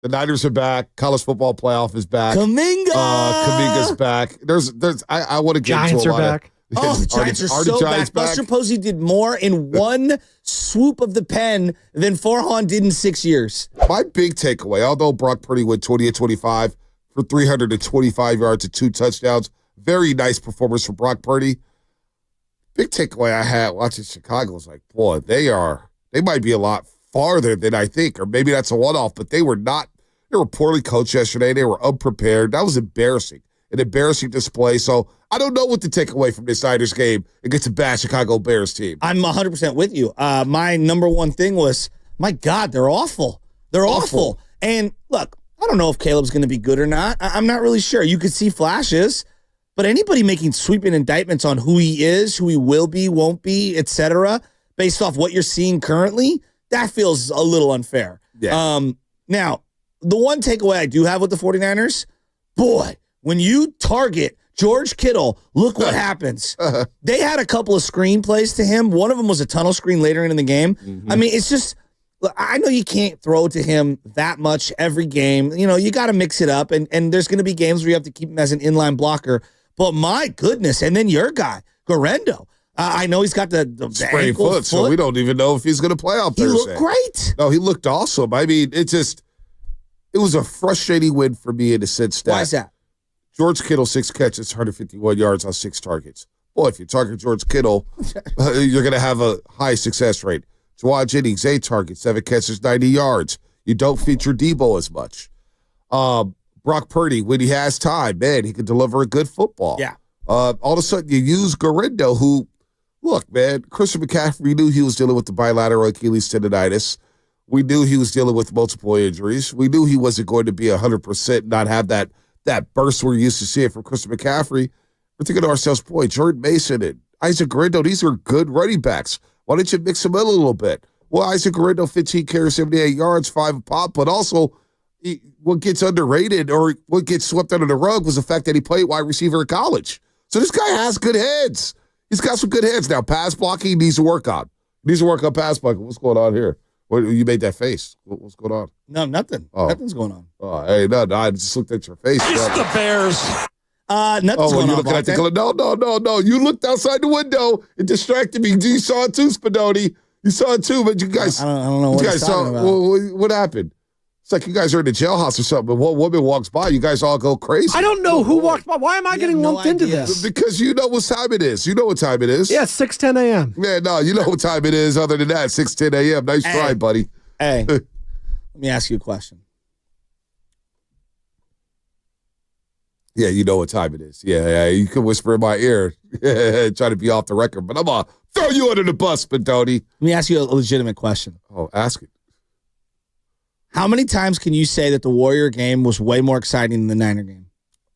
The Niners are back. College football playoff is back. Kuminga's back. I want to get Giants into a are lot back. Of, The Giants are so back. Buster Posey did more in one swoop of the pen than Farhan did in 6 years. My big takeaway, although Brock Purdy went 20-25 for 325 yards and 2 touchdowns, very nice performance from Brock Purdy. Big takeaway I had watching Chicago was like, boy, they might be a lot farther than I think, or maybe that's a one-off, but they were poorly coached yesterday. They were unprepared. That was embarrassing. An embarrassing display. So I don't know what to take away from this Niners game against a bad Chicago Bears team. I'm 100% with you. My number one thing was, my God, they're awful. They're awful. And look, I don't know if Caleb's going to be good or not. I'm not really sure. You could see flashes, but anybody making sweeping indictments on who he is, who he will be, won't be, etc., based off what you're seeing currently, that feels a little unfair. Yeah. Now, the one takeaway I do have with the 49ers, boy, when you target George Kittle, look what happens. They had a couple of screenplays to him. One of them was a tunnel screen later in the game. Mm-hmm. I mean, it's just, I know you can't throw to him that much every game. You know, you got to mix it up, and there's going to be games where you have to keep him as an inline blocker. But my goodness, and then your guy, Gorendo. I know he's got the sprained foot, so we don't even know if he's going to play out Thursday. He looked great. No, he looked awesome. I mean, it was a frustrating win for me in the sense that. Why is that? George Kittle, 6 catches, 151 yards on 6 targets. Boy, if you're targeting George Kittle, you're going to have a high success rate. Jawad Jennings, 8 targets, 7 catches, 90 yards. You don't feature Debo as much. Brock Purdy, when he has time, man, he can deliver a good football. Yeah. All of a sudden, you use Gorendo, who, look, man, Christian McCaffrey knew he was dealing with the bilateral Achilles tendonitis. We knew he was dealing with multiple injuries. We knew he wasn't going to be 100%, not have that burst we're used to seeing from Christian McCaffrey. We're thinking to ourselves, boy, Jordan Mason and Isaac Gorendo, these are good running backs. Why don't you mix them in a little bit? Well, Isaac Gorendo, 15 carries, 78 yards, 5 a pop, but also what gets underrated or what gets swept under the rug was the fact that he played wide receiver in college. So this guy has good heads. He's got some good heads. Now, pass blocking he needs to work on. He needs to work on pass blocking. What's going on here? You made that face. What's going on? No, nothing. Oh. Nothing's going on. Oh, hey, no, I just looked at your face. It's the Bears. Nothing's going on. Looking at no. You looked outside the window. It distracted me. You saw it too, Spadoni. You saw it too, but you guys. I don't know what you guys saw. What happened? It's like you guys are in the jailhouse or something, but one woman walks by, you guys all go crazy. I don't know who walked by. Why am I getting lumped into this? Because you know what time it is. You know what time it is. Yeah, 6:10 a.m. Yeah, no, you know what time it is other than that, 6:10 a.m. Nice try, buddy. Hey, let me ask you a question. Yeah, you know what time it is. Yeah, you can whisper in my ear, try to be off the record, but I'm going to throw you under the bus, Spadoni. Let me ask you a legitimate question. Oh, ask it. How many times can you say that the Warrior game was way more exciting than the Niner game?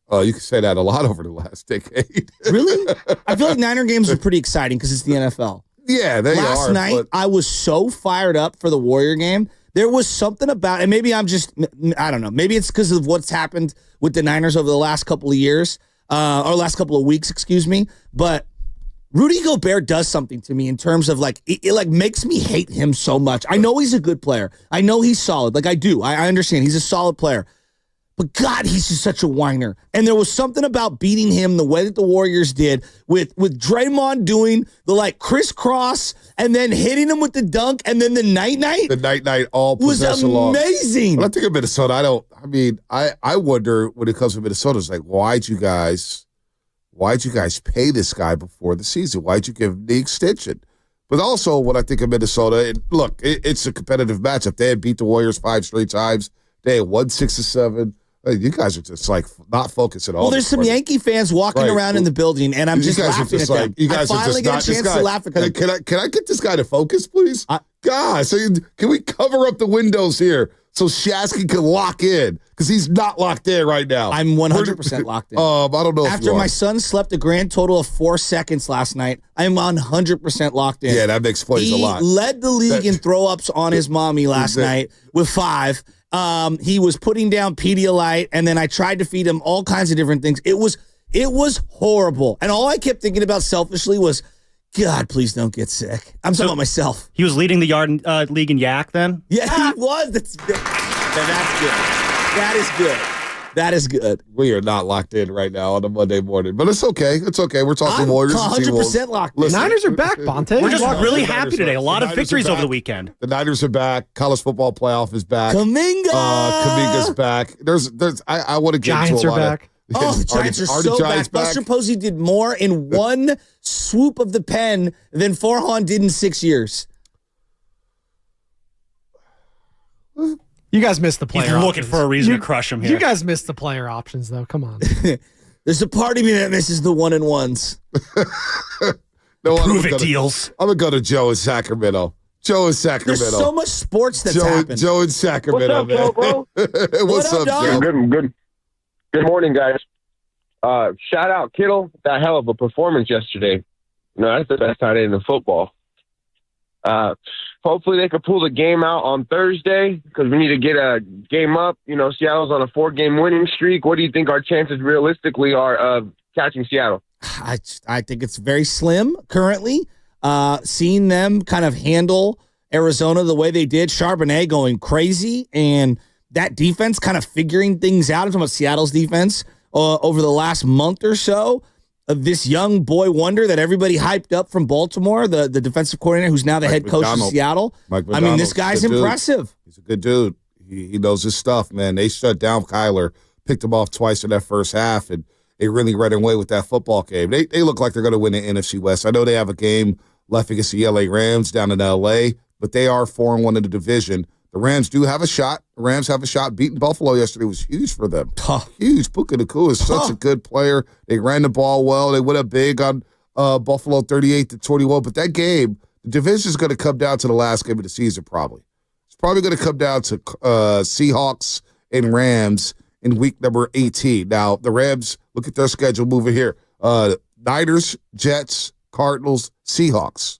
Oh, you can say that a lot over the last decade. Really? I feel like Niner games are pretty exciting because it's the NFL. Yeah, they are. Last night, I was so fired up for the Warrior game. There was something about, and maybe I'm just, I don't know. Maybe it's because of what's happened with the Niners over the last couple of years, or last couple of weeks, excuse me. But Rudy Gobert does something to me in terms of like, it like makes me hate him so much. I know he's a good player. I know he's solid. Like I do. I understand he's a solid player. But God, he's just such a whiner. And there was something about beating him the way that the Warriors did with Draymond doing the like crisscross and then hitting him with the dunk and then the night-night. The night-night all was amazing. When I think of Minnesota, I wonder when it comes to Minnesota, it's like, why'd you guys pay this guy before the season? Why'd you give him the extension? But also when I think of Minnesota, it's a competitive matchup. They had beat the Warriors 5 straight times. They had won 6 or 7. You guys are just like not focused at all. Well, there's some Yankee fans walking around in the building, and I'm just laughing at them. You guys I finally get a chance to laugh at them. Can I get this guy to focus, please? God, can we cover up the windows here so Shasky can lock in? Because he's not locked in right now. I'm 100% locked in. I don't know. After my son slept a grand total of 4 seconds last night, I'm 100% locked in. Yeah, that explains a lot. He led the league in throw-ups on his mommy last night with 5. He was putting down Pedialyte, and then I tried to feed him all kinds of different things. It was horrible. And all I kept thinking about selfishly was, God, please don't get sick. I'm talking about myself. He was leading the league in yak then? Yeah, he was. That's good. That is good. That is good. We are not locked in right now on a Monday morning, but it's okay. It's okay. We're talking Warriors. 100% locked in. The Niners are back, Bonta. We're just really happy today. A lot of victories over the weekend. The Niners are back. College football playoff is back. Kuminga's back. I want to get Giants into a are lot back. Oh, the Giants are so back. Buster Posey did more in one swoop of the pen than Farhan did in 6 years. You guys missed the player He's looking for a reason to crush him here. You guys missed the player options, though. Come on. There's a part of me that misses the 1-and-1s. No, Prove it, deals. I'm going to go to Joe in Sacramento. There's so much sports that's happened. Joe in Sacramento, What's up, bro? What's up, Joe? Good morning, guys. Shout out Kittle. That hell of a performance yesterday. No, that's the best tight end in football. Hopefully they could pull the game out on Thursday because we need to get a game up. You know, Seattle's on a 4-game winning streak. What do you think our chances realistically are of catching Seattle? I think it's very slim currently. Seeing them kind of handle Arizona the way they did, Charbonnet going crazy, and that defense kind of figuring things out. I'm talking about Seattle's defense over the last month or so. This young boy wonder that everybody hyped up from Baltimore, the defensive coordinator who's now the head coach of Seattle. I mean, this guy's impressive. He's a good dude. He knows his stuff, man. They shut down Kyler, picked him off twice in that first half, and they really ran away with that football game. They look like they're going to win the NFC West. I know they have a game left against the LA Rams down in LA, but they are 4-1 in the division. The Rams do have a shot. The Rams have a shot. Beating Buffalo yesterday was huge for them. Huge. Puka Nacua is such a good player. They ran the ball well. They went up big on Buffalo 38-21. But that game, the division is going to come down to the last game of the season probably. It's probably going to come down to Seahawks and Rams in week number 18. Now, the Rams, look at their schedule moving here. Niners, Jets, Cardinals, Seahawks.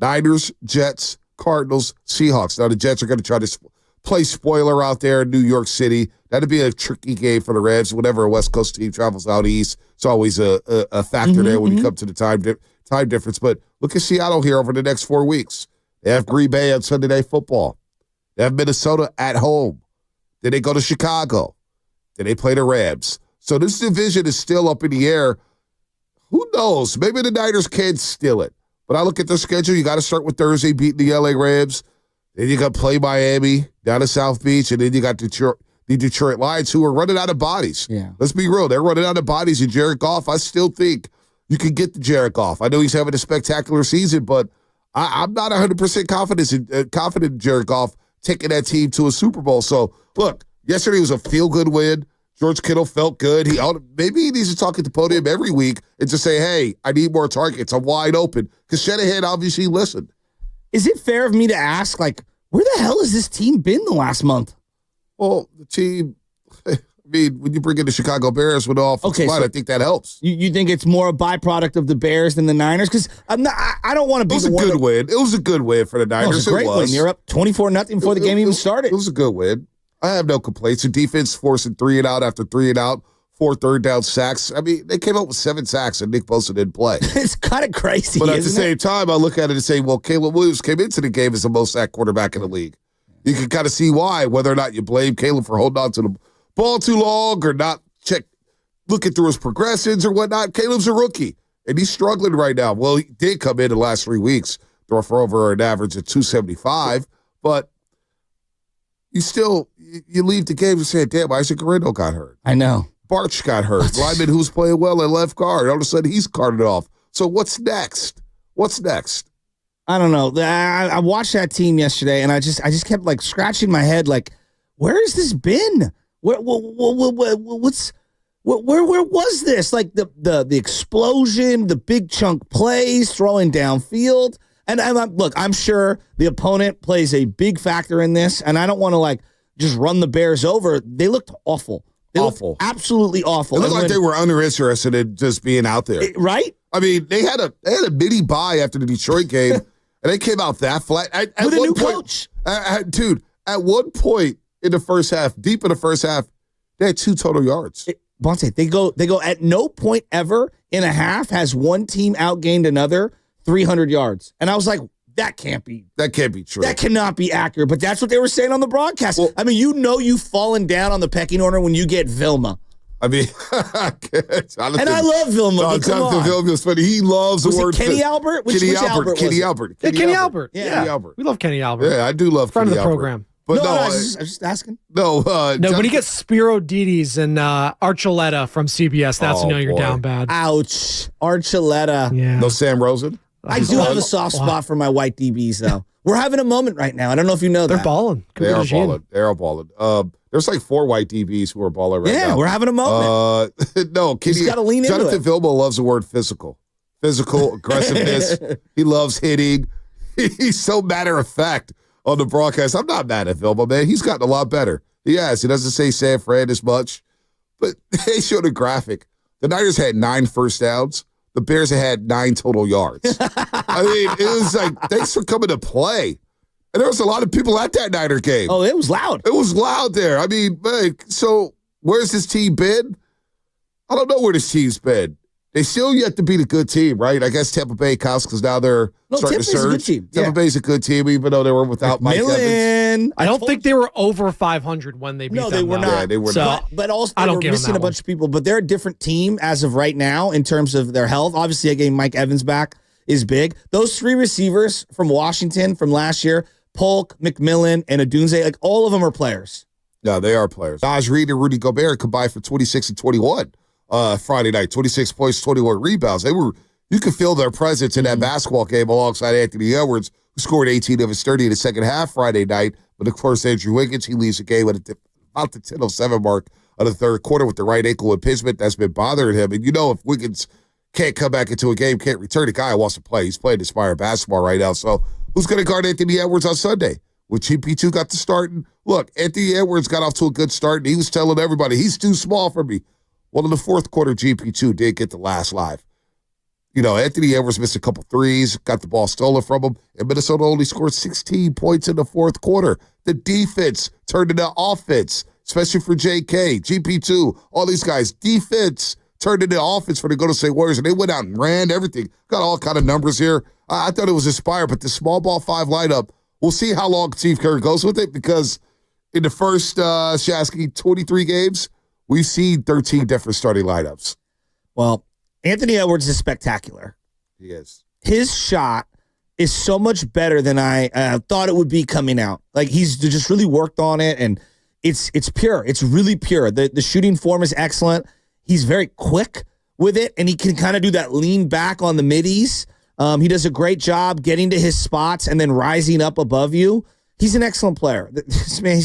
Niners, Jets, Cardinals, Seahawks. Now, the Jets are going to try to play spoiler out there in New York City. That'd be a tricky game for the Rams. Whenever a West Coast team travels out east, it's always a factor there when you come to the time difference. But look at Seattle here over the next 4 weeks. They have Green Bay on Sunday Night Football. They have Minnesota at home. Then they go to Chicago. Then they play the Rams. So this division is still up in the air. Who knows? Maybe the Niners can steal it. But I look at their schedule. You got to start with Thursday beating the LA Rams. Then you got to play Miami down to South Beach. And then you got the Detroit Lions, who are running out of bodies. Yeah. Let's be real. They're running out of bodies. And Jared Goff, I still think you can get the Jared Goff. I know he's having a spectacular season, but I'm not 100% confident in Jared Goff taking that team to a Super Bowl. So, look, yesterday was a feel-good win. George Kittle felt good. Maybe he needs to talk at the podium every week and just say, hey, I need more targets. I'm wide open. Because Shanahan obviously listened. Is it fair of me to ask, like, where the hell has this team been the last month? Well, the team, I mean, when you bring in the Chicago Bears with all offensive line, I think that helps. You think it's more a byproduct of the Bears than the Niners? Because I don't want to be It was a good win. It was a good win for the Niners. It was a great win. You're up 24-0 before the game even started. It was a good win. I have no complaints. The defense forcing 3-and-out after 3-and-out, 4 third-down sacks. I mean, they came up with 7 sacks, and Nick Bosa didn't play. It's kind of crazy, But at the same time, I look at it and say, well, Caleb Williams came into the game as the most sacked quarterback in the league. You can kind of see why, whether or not you blame Caleb for holding on to the ball too long or not looking through his progressions or whatnot. Caleb's a rookie, and he's struggling right now. Well, he did come in the last 3 weeks, throw for over an average of 275, but you leave the game and say, damn, Isaac Guerrero got hurt. I know. Barch got hurt. Lyman, who's playing well at left guard, all of a sudden he's carted off. So what's next? I don't know. I watched that team yesterday, and I just kept like scratching my head, like, where has this been? Where was this? Like the explosion, the big chunk plays, throwing downfield. And I'm sure the opponent plays a big factor in this, and I don't want to like just run the Bears over. They looked awful. They looked absolutely awful. It looked like they were uninterested in just being out there. Right? I mean, they had a mini bye after the Detroit game, and they came out that flat. With a new coach. Dude, at one point in the first half, deep in the first half, they had 2 total yards. Bonta, they go at no point ever in a half has one team outgained another 300 yards. And I was like, that can't be. That can't be true. That cannot be accurate, but that's what they were saying on the broadcast. Well, I mean, you've fallen down on the pecking order when you get Vilma. I mean, and I love Vilma. No, Jonathan Vilma's funny. He loves was the word. It Kenny Albert? Which Albert? Kenny Albert. Yeah, Kenny Albert. Yeah. Kenny Albert. We love Kenny Albert. Yeah, I do love Friend Kenny of the Albert. program. But I was just asking. No, when he gets Spiro Dides and Archuleta from CBS, that's when you know you're down bad. Ouch. Archuleta. Yeah. No Sam Rosen? I do have a soft spot for my white DBs, though. We're having a moment right now. I don't know if you know They're that. balling. They are balling. They are balling. There's like 4 white DBs who are balling right now. Yeah, we're having a moment. No, He's got to lean into Jonathan it. Vilma loves the word physical. Physical, aggressiveness. He loves hitting. He's so matter of fact on the broadcast. I'm not mad at Vilma, man. He's gotten a lot better. He has. He doesn't say San Fran as much. But they showed a graphic. The Niners had 9 first downs. The Bears had 9 total yards. I mean, it was like, thanks for coming to play. And there was a lot of people at that Niner game. Oh, it was loud. It was loud there. I mean, man, so where's this team been? I don't know where this team's been. They still yet to beat a good team, right? I guess Tampa Bay counts because now they're starting to surge. Tampa's a good team. Tampa Bay's a good team, even though they were without Mike Evans. I don't think they were over 500 when they beat them. No, they were not. Yeah, they were not. But also, they were missing a bunch of people. But they're a different team as of right now in terms of their health. Obviously, getting Mike Evans back is big. Those 3 receivers from Washington from last year, Polk, McMillan, and Adunze, like all of them are players. No, they are players. Taj Reed and Rudy Gobert combined for 26 and 21 Friday night. 26 points, 21 rebounds. You could feel their presence in that basketball game alongside Anthony Edwards, who scored 18 of his 30 in the second half Friday night. But of course, Andrew Wiggins, he leaves the game at about the 10:07 mark of the third quarter with the right ankle impingement that's been bothering him. And if Wiggins can't come back into a game, can't return, the guy wants to play. He's playing inspired basketball right now. So who's going to guard Anthony Edwards on Sunday? When GP2 got to starting, look, Anthony Edwards got off to a good start, and he was telling everybody, he's too small for me. Well, in the fourth quarter, GP2 did get the last live. Anthony Edwards missed a couple threes, got the ball stolen from him, and Minnesota only scored 16 points in the fourth quarter. The defense turned into offense, especially for JK, GP2, all these guys. Defense turned into offense for the Golden State Warriors, and they went out and ran everything. Got all kind of numbers here. I thought it was inspired, but the small ball 5 lineup, we'll see how long Steve Kerr goes with it, because in the first Shasky 23 games, we've seen 13 different starting lineups. Well, Anthony Edwards is spectacular. He is. His shot is so much better than I thought it would be coming out. Like, he's just really worked on it, and it's pure. It's really pure. The shooting form is excellent. He's very quick with it, and he can kind of do that lean back on the middies. He does a great job getting to his spots and then rising up above you. He's an excellent player. This man,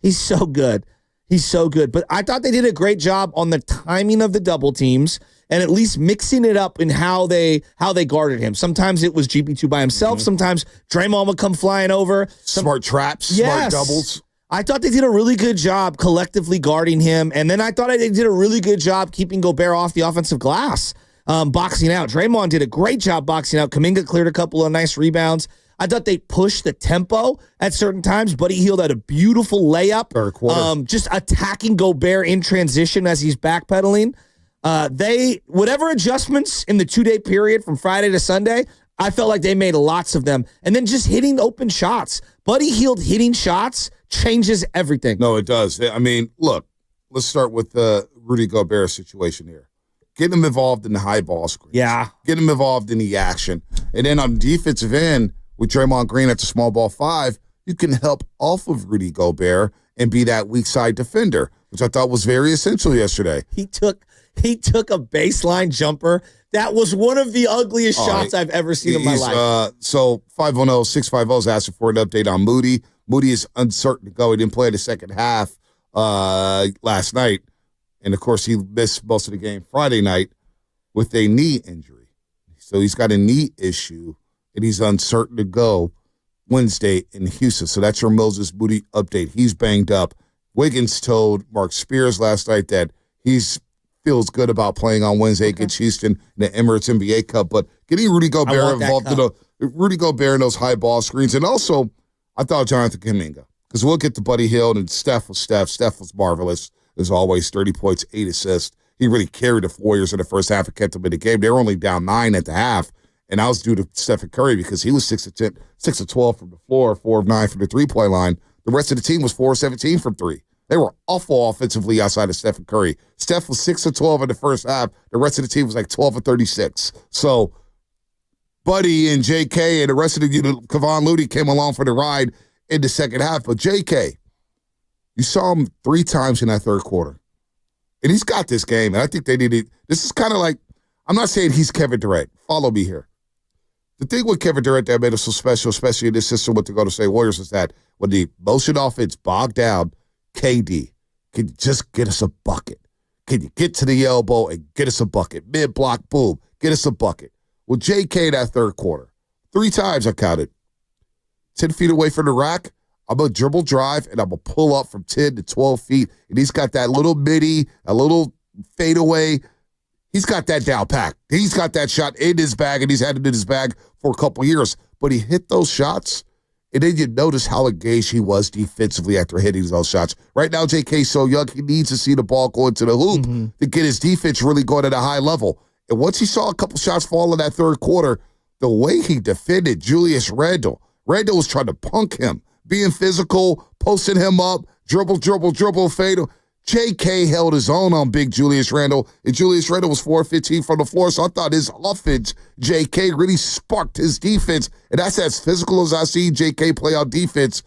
he's so good. He's so good. But I thought they did a great job on the timing of the double teams and at least mixing it up in how they guarded him. Sometimes it was GP2 by himself. Sometimes Draymond would come flying over. Smart traps, smart doubles. I thought they did a really good job collectively guarding him. And then I thought they did a really good job keeping Gobert off the offensive glass, boxing out. Draymond did a great job boxing out. Kuminga cleared a couple of nice rebounds. I thought they pushed the tempo at certain times. Buddy Hield had a beautiful layup. Third quarter. Just attacking Gobert in transition as he's backpedaling. Whatever adjustments in the 2-day period from Friday to Sunday, I felt like they made lots of them. And then just hitting open shots. Buddy Hield hitting shots changes everything. No, it does. I mean, look, let's start with the Rudy Gobert situation here. Get him involved in the high ball screens. Yeah. Get him involved in the action. And then on the defensive end, with Draymond Green at the small ball 5, you can help off of Rudy Gobert and be that weak side defender, which I thought was very essential yesterday. He took a baseline jumper. That was one of the ugliest shots I've ever seen in my life. So 510-650 is asking for an update on Moody. Moody is uncertain to go. He didn't play the second half last night. And, of course, he missed most of the game Friday night with a knee injury. So he's got a knee issue, and he's uncertain to go Wednesday in Houston. So that's your Moses Moody update. He's banged up. Wiggins told Mark Spears last night that feels good about playing on Wednesday against Houston in the Emirates NBA Cup. But getting Rudy Gobert involved in those high ball screens. And also, I thought Jonathan Kuminga, because we'll get to Buddy Hield and Steph was Steph. Steph was marvelous, as always, 30 points, 8 assists. He really carried the Warriors in the first half and kept them in the game. They were only down 9 at the half, And that was due to Stephen Curry because he was 6 of 10, 6 of 12 from the floor, 4 of 9 from the three-point line. The rest of the team was 4 of 17 from three. They were awful offensively outside of Stephen Curry. Steph was 6 of 12 in the first half. The rest of the team was like 12 of 36. So Buddy and J.K. and the rest of the Kevon Looney came along for the ride in the second half. But J.K., you saw him 3 times in that third quarter. And he's got this game. And I think they needed – this is kind of like – I'm not saying he's Kevin Durant. Follow me here. The thing with Kevin Durant that made him so special, especially in this system with the Golden State Warriors, is that when the motion offense bogged down, KD, can you just get us a bucket? Can you get to the elbow and get us a bucket? Mid-block, boom, get us a bucket. Well, JK that third quarter, 3 times I counted. 10 feet away from the rack, I'm going to dribble drive, and I'm going to pull up from 10 to 12 feet. And he's got that little midi, a little fadeaway. He's got that down pack. He's got that shot in his bag, and he's had it in his bag for a couple years. But he hit those shots, and then you notice how engaged he was defensively after hitting those shots. Right now, JK's so young, he needs to see the ball go into the hoop to get his defense really going at a high level. And once he saw a couple shots fall in that third quarter, the way he defended Julius Randle was trying to punk him, being physical, posting him up, dribble, fade. J.K. held his own on big Julius Randle, and Julius Randle was 4-15 from the floor, so I thought his offense, J.K., really sparked his defense, and that's as physical as I see J.K. play on defense.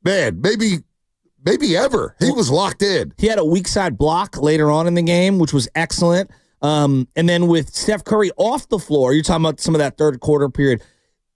Man, maybe ever. He was locked in. He had a weak side block later on in the game, which was excellent. And then with Steph Curry off the floor, you're talking about some of that third quarter period,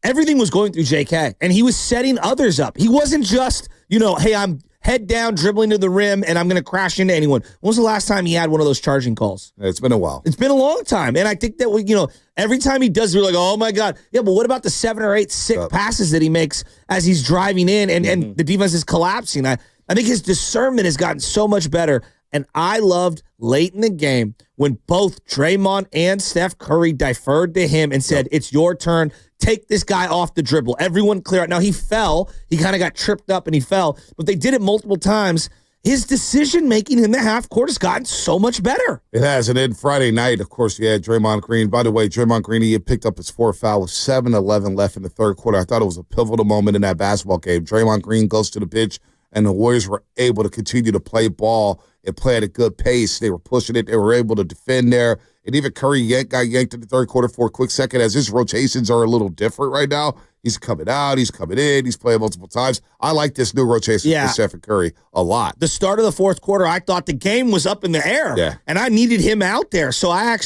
everything was going through J.K., and he was setting others up. He wasn't just, hey, I'm head down, dribbling to the rim, and I'm going to crash into anyone. When was the last time he had one of those charging calls? It's been a while. It's been a long time. And I think that, every time he does, we're like, oh, my God. Yeah, but what about the 7 or 8 sick passes that he makes as he's driving in and the defense is collapsing? I think his discernment has gotten so much better. And I loved late in the game when both Draymond and Steph Curry deferred to him and said, it's your turn. Take this guy off the dribble. Everyone clear out. Now, he fell. He kind of got tripped up and he fell. But they did it multiple times. His decision-making in the half court has gotten so much better. It has. And then Friday night, of course, you had Draymond Green. By the way, Draymond Green, he had picked up his 4th foul with 7:11 left in the third quarter. I thought it was a pivotal moment in that basketball game. Draymond Green goes to the bench, and the Warriors were able to continue to play ball and play at a good pace. They were pushing it. They were able to defend there. And even Curry got yanked in the third quarter for a quick second as his rotations are a little different right now. He's coming out. He's coming in. He's playing multiple times. I like this new rotation for Stephen Curry a lot. The start of the fourth quarter, I thought the game was up in the air, and I needed him out there. So I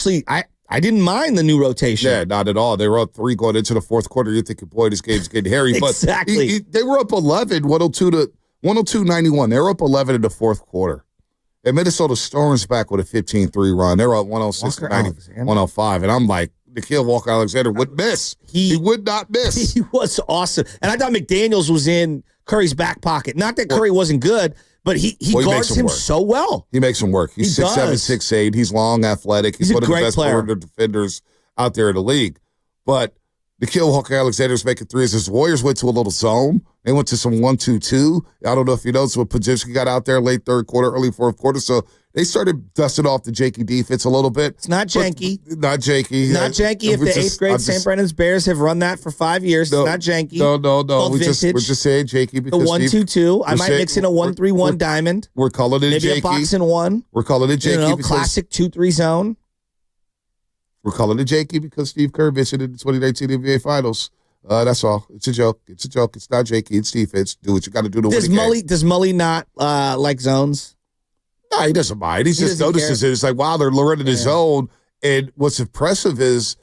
didn't mind the new rotation. Yeah, not at all. They were up 3 going into the fourth quarter. You're thinking, boy, this game's getting hairy. Exactly. But they were up 11, 102-91. They were up 11 in the fourth quarter. And Minnesota Storm's back with a 15-3 run. They're up 106-105. And I'm like, Nickeil Walker-Alexander would miss. He would not miss. He was awesome. And I thought McDaniels was in Curry's back pocket. Not that Curry wasn't good, but he guards him so well. He makes him work. He's 6'7", 6'8". He's long, athletic. He's one of the best perimeter defenders out there in the league. But Nickeil Walker-Alexander's making threes. His Warriors went to a little zone. They went to some 1-2-2. I don't know if you noticed when Podziemski got out there late third quarter, early fourth quarter. So they started dusting off the janky defense a little bit. It's not janky. Not janky. Not janky. If the 8th grade St. Brennan's Bears have run that for 5 years, it's not janky. No. We're just saying janky because the 1-2-2. I might mix in a 1-3-1 diamond. We're calling it maybe janky. A box and one. We're calling it janky. Classic 2-3 zone. We're calling it janky because Steve Kerr mentioned it in the 2019 NBA Finals. That's all. It's a joke. It's not janky. It's defense. Do what you got to do to win the game. Does Mully not like zones? No, he doesn't mind. He just notices it. It's like, wow, they're running the zone. And what's impressive is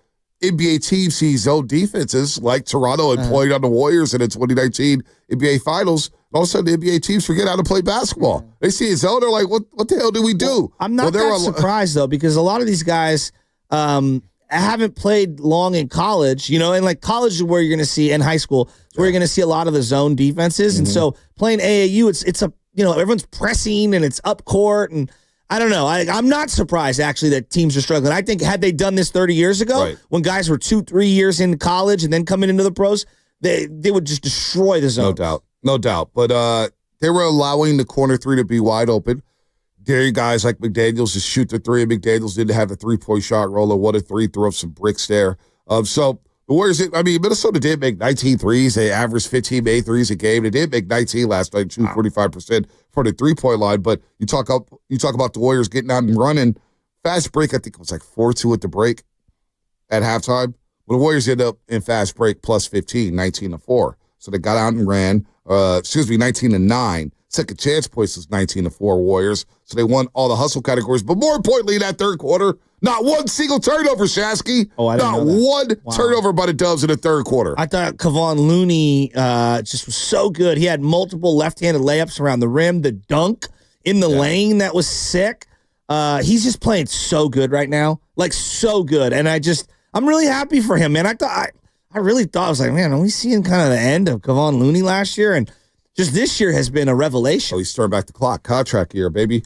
NBA teams see zone defenses like Toronto employed on the Warriors in the 2019 NBA Finals. All of a sudden, the NBA teams forget how to play basketball. They see a zone. They're like, what the hell do we do? Well, I'm not that surprised, though, because a lot of these guys haven't played long in college, and like college is where you're going to see, in high school, where you're going to see a lot of the zone defenses. And so playing AAU, it's a, everyone's pressing and it's up court. And I don't know. I'm not surprised, actually, that teams are struggling. I think had they done this 30 years ago, when guys were 2-3 years in college and then coming into the pros, they would just destroy the zone. No doubt. But they were allowing the corner 3 to be wide open. Daring guys like McDaniels to shoot the 3, and McDaniels didn't have a 3-point shot roller, 1-3, threw up some bricks there. So The Warriors, Minnesota did make 19 threes. They averaged 15 made threes a game. They did make 19 last night, shooting 45% for the three-point line. But you talk about the Warriors getting out and running. Fast break, I think it was like 4-2 at the break at halftime. Well, the Warriors ended up in fast break plus 15, 19-4. So they got out and ran, 19-9. Second chance points was 19-4 Warriors. So they won all the hustle categories. But more importantly, in that third quarter, not one single turnover, Shasky. Oh, I didn't know that. Not one turnover by the Dubs in the third quarter. I thought Kevon Looney just was so good. He had multiple left-handed layups around the rim. The dunk in the lane, that was sick. He's just playing so good right now. Like, so good. And I'm really happy for him, man. I really thought, I was like, man, are we seeing kind of the end of Kevon Looney last year? And just this year has been a revelation. Oh, he's turned back the clock. Contract year, baby.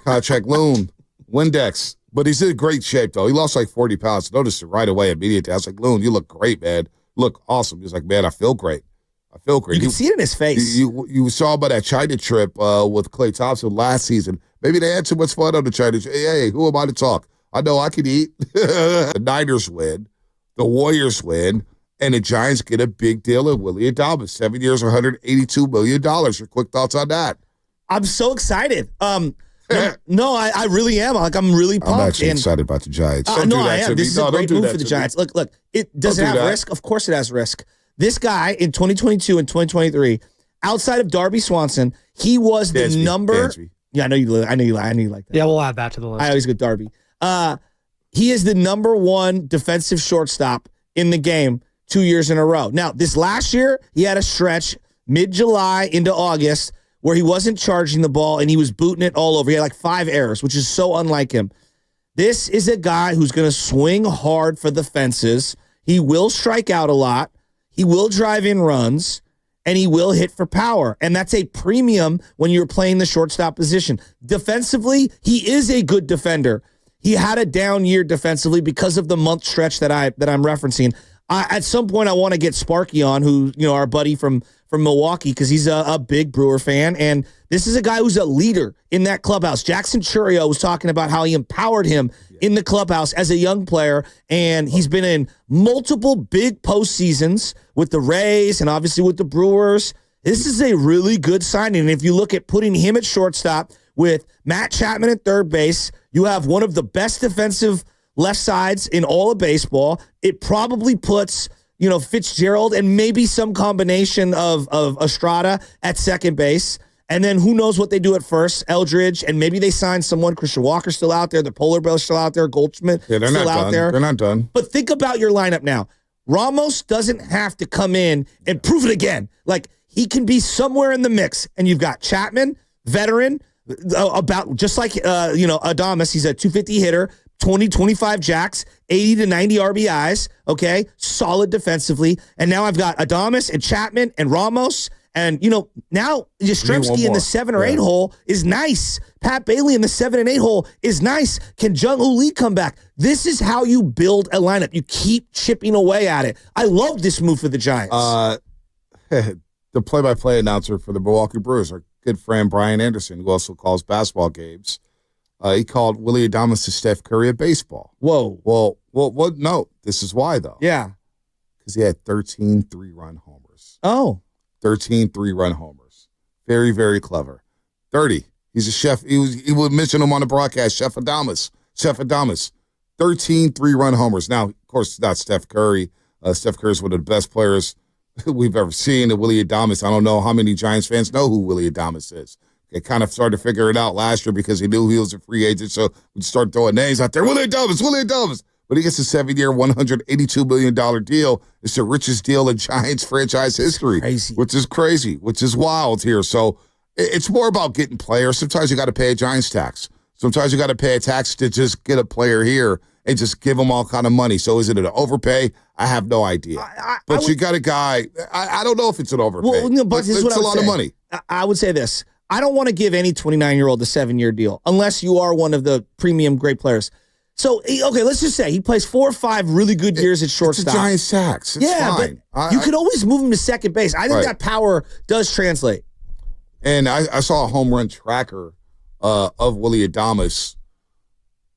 Contract loan. Windex. But he's in great shape, though. He lost like 40 pounds. Noticed it right away immediately. I was like, Loon, you look great, man. Look awesome. He's like, man, I feel great. You can see it in his face. You saw about that China trip with Klay Thompson last season. Maybe they had too much fun on the China trip. Hey, who am I to talk? I know I can eat. The Niners win. The Warriors win. And the Giants get a big deal of Willy Adames. 7 years, $182 million. Your quick thoughts on that? I'm so excited. No, I really am. I'm really pumped. I'm actually excited about the Giants. I am. This is a great move for the Giants. Look, does it have risk? Of course it has risk. This guy in 2022 and 2023, outside of Darby Swanson, he was the number. Dansby. Yeah, I know you like that. Yeah, we'll add that to the list. I always go Darby. He is the number one defensive shortstop in the game 2 years in a row. Now, this last year, he had a stretch mid-July into August where he wasn't charging the ball and he was booting it all over. He had like 5 errors, which is so unlike him. This is a guy who's going to swing hard for the fences. He will strike out a lot. He will drive in runs, and he will hit for power. And that's a premium when you're playing the shortstop position. Defensively, he is a good defender. He had a down year defensively because of the month stretch that I'm referencing. At some point, I want to get Sparky on, who, our buddy from Milwaukee, because he's a big Brewer fan. And this is a guy who's a leader in that clubhouse. Jackson Churio was talking about how he empowered him in the clubhouse as a young player. And he's been in multiple big postseasons with the Rays and obviously with the Brewers. This is a really good signing. And if you look at putting him at shortstop with Matt Chapman at third base, you have one of the best defensive left sides in all of baseball. It probably puts, Fitzgerald and maybe some combination of Estrada at second base. And then who knows what they do at first, Eldridge, and maybe they sign someone. Christian Walker's still out there. The Polar Bear's still out there. Goldschmidt still out there. They're not done. But think about your lineup now. Ramos doesn't have to come in and prove it again. Like, he can be somewhere in the mix. And you've got Chapman, veteran, about just like, Adames. He's a 250 hitter. 20, 25 jacks, 80 to 90 RBIs, okay? Solid defensively. And now I've got Adames and Chapman and Ramos. And, now Yastrzemski in the 7 or 8 hole is nice. Pat Bailey in the 7 and 8 hole is nice. Can Jung-Hoo Lee come back? This is how you build a lineup. You keep chipping away at it. I love this move for the Giants. The play-by-play announcer for the Milwaukee Brewers, our good friend Brian Anderson, who also calls basketball games, he called Willy Adames to Steph Curry of baseball. Whoa. Well, no. This is why, though. Yeah. Because he had 13 three-run homers. Oh. 13 three-run homers. Very, very clever. 30. He's a chef. He would mention him on the broadcast, Chef Adames. 13 three-run homers. Now, of course, not Steph Curry. Steph Curry is one of the best players we've ever seen. And Willy Adames, I don't know how many Giants fans know who Willy Adames is. They kind of started to figure it out last year because he knew he was a free agent, so we'd start throwing names out there. Willy Adames. But he gets a 7-year, $182 million deal. It's the richest deal in Giants franchise history, which is crazy, which is wild here. So it's more about getting players. Sometimes you got to pay a Giants tax. Sometimes you got to pay a tax to just get a player here and just give them all kind of money. So is it an overpay? I have no idea. But you got a guy. I don't know if it's an overpay. Well, but it's a lot of money. I would say this. I don't want to give any 29-year-old a 7-year deal unless you are one of the premium great players. So, okay, let's just say he plays 4 or 5 really good years at shortstop. It's a Giants tax. It's fine. But you could always move him to second base. I think that power does translate. And I saw a home run tracker of Willy Adames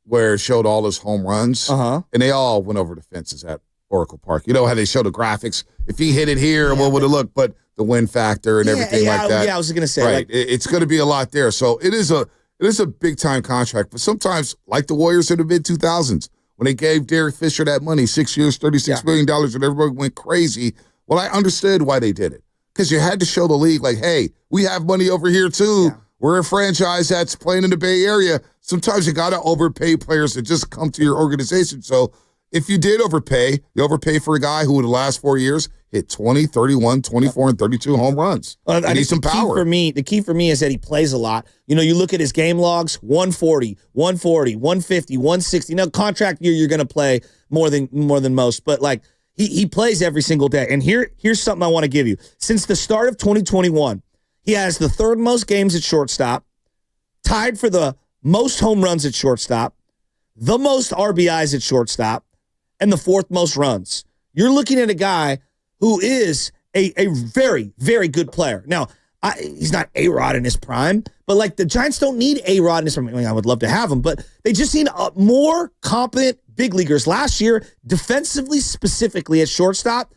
where it showed all his home runs, and they all went over the fences Oracle Park. You know how they show the graphics? If he hit it here, what would it look? But the win factor and everything like that. Yeah, I was going to say. Right. Like, It's going to be a lot there. So it is a big-time contract. But sometimes, like the Warriors in the mid-2000s, when they gave Derek Fisher that money, 6 years, $36 million, and everybody went crazy, well, I understood why they did it. Because you had to show the league, like, hey, we have money over here, too. Yeah. We're a franchise that's playing in the Bay Area. Sometimes you got to overpay players that just come to your organization. So if you did overpay, you overpay for a guy who in the last 4 years hit 20, 31, 24, and 32 home runs. I need some power. The key for me is that he plays a lot. You know, you look at his game logs, 140, 150, 160. Now, contract year, you're going to play more than most. But, like, he plays every single day. And here's something I want to give you. Since the start of 2021, he has the third most games at shortstop, tied for the most home runs at shortstop, the most RBIs at shortstop, and the fourth most runs. You're looking at a guy who is a very, very good player. Now, he's not A-Rod in his prime, but like the Giants don't need A-Rod in his prime. I mean, I would love to have him, but they just need more competent big leaguers. Last year, defensively, specifically at shortstop,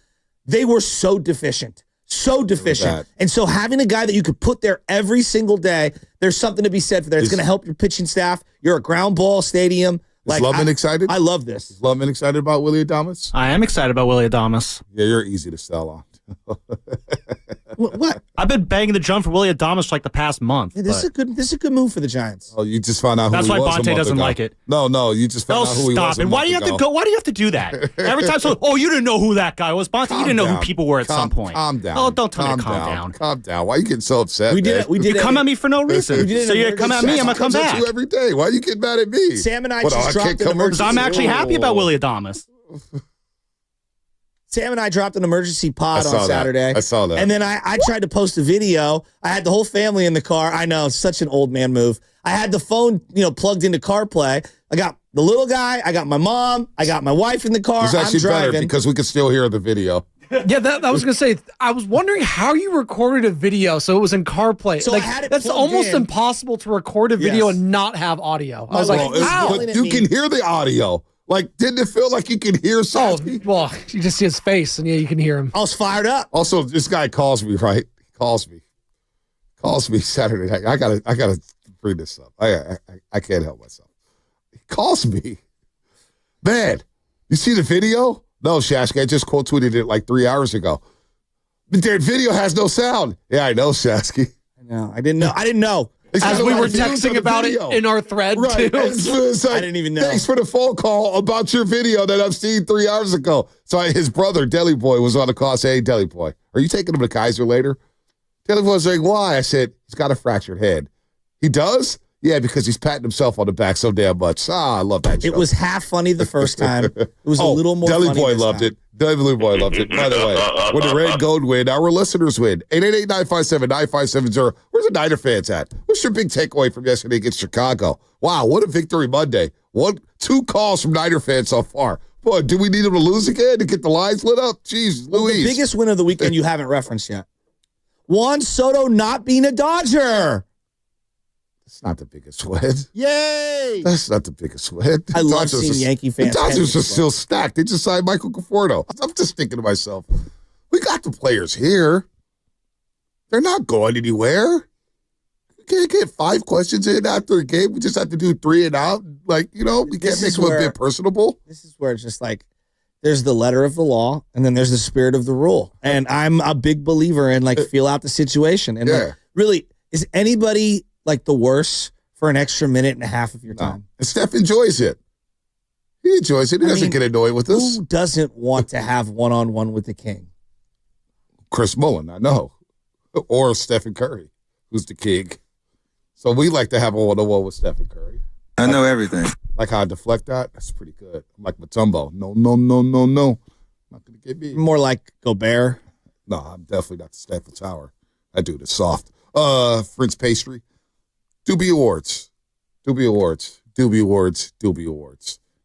they were so deficient. So deficient. And so having a guy that you could put there every single day, there's something to be said for that. It's going to help your pitching staff. You're a ground ball stadium. Is Lubman excited? I love this. Is Lubman excited about Willy Adames? I am excited about Willy Adames. Yeah, you're easy to sell on. What? I've been banging the drum for Willy Adames for like the past month. Yeah, this is a good move for the Giants. Oh, you just found out who he was. That's why Bonta doesn't like it. No, you just found out who he was. Stop it. Why do you have to go? Why do you have to do that? Every time you didn't know who that guy was. Bonta, you didn't know who people were at some point. Calm down. Oh, don't tell me to calm down. Calm down. Why are you getting so upset? We did you come at me for no reason. So you come at me, I'm gonna come back. At you every day. Why are you getting mad at me? Sam and I just dropped an emergency. I'm actually happy about Willy Adames. Sam and I dropped an emergency pod on Saturday. I saw that. And then I tried to post a video. I had the whole family in the car. I know, it's such an old man move. I had the phone, plugged into CarPlay. I got the little guy. I got my mom. I got my wife in the car. It's actually I'm driving. better because we could still hear the video. Yeah, I was going to say, I was wondering how you recorded a video so it was in CarPlay. So I had it that's almost in. Impossible to record a video and not have audio. I was like, how? But you can hear the audio. Like, didn't it feel like you could hear something? Oh, well, you just see his face, and yeah, you can hear him. I was fired up. Also, this guy calls me, right? He calls me Saturday night. I gotta bring this up. I can't help myself. He calls me. Man, you see the video? No, Shasky, I just quote tweeted it like 3 hours ago. But their video has no sound. Yeah, I know, Shasky. I know. I didn't know. As we were texting about it in our thread, right. too. I didn't even know. Thanks for the phone call about your video that I've seen 3 hours ago. So his brother, Deli Boy, was on the call saying, hey, Deli Boy, are you taking him to Kaiser later? Deli Boy was like, why? I said, he's got a fractured head. He does? Yeah, because he's patting himself on the back so damn much. I love that joke. It was half funny the first time. It was a little more Deli funny Boy this loved time. it. Deli Boy loved it. By the way, when the Red Gold win, our listeners win. 888-957-9570. Where's the Niner fans at? What's your big takeaway from yesterday against Chicago? Wow, what a victory Monday. 2 calls from Niner fans so far. Boy, do we need them to lose again to get the lines lit up? Jeez, Louise. The biggest win of the weekend you haven't referenced yet. Juan Soto not being a Dodger. That's not the biggest win. Yay! That's not the biggest win. I love seeing Yankee fans. The Dodgers are still stacked. They just signed Michael Conforto. I'm just thinking to myself, we got the players here. They're not going anywhere. We can't get 5 questions in after a game. We just have to do 3 and out. Like, we can't make them a bit personable. This is where it's just like, there's the letter of the law, and then there's the spirit of the rule. And I'm a big believer in, feel out the situation. And, really, is anybody the worse for an extra minute and a half of your time? No. And Steph enjoys it. He enjoys it. He doesn't get annoyed with us. Who doesn't want to have one-on-one with the king? Chris Mullin, I know. Or Stephen Curry, who's the king. So we like to have a one-on-one with Stephen Curry. I know everything. Like how I deflect that? That's pretty good. I'm like Matumbo. No. Not going to get me. More like Gobert. No, I'm definitely not the Stamford Tower. That dude is soft. French pastry. Doobie Awards.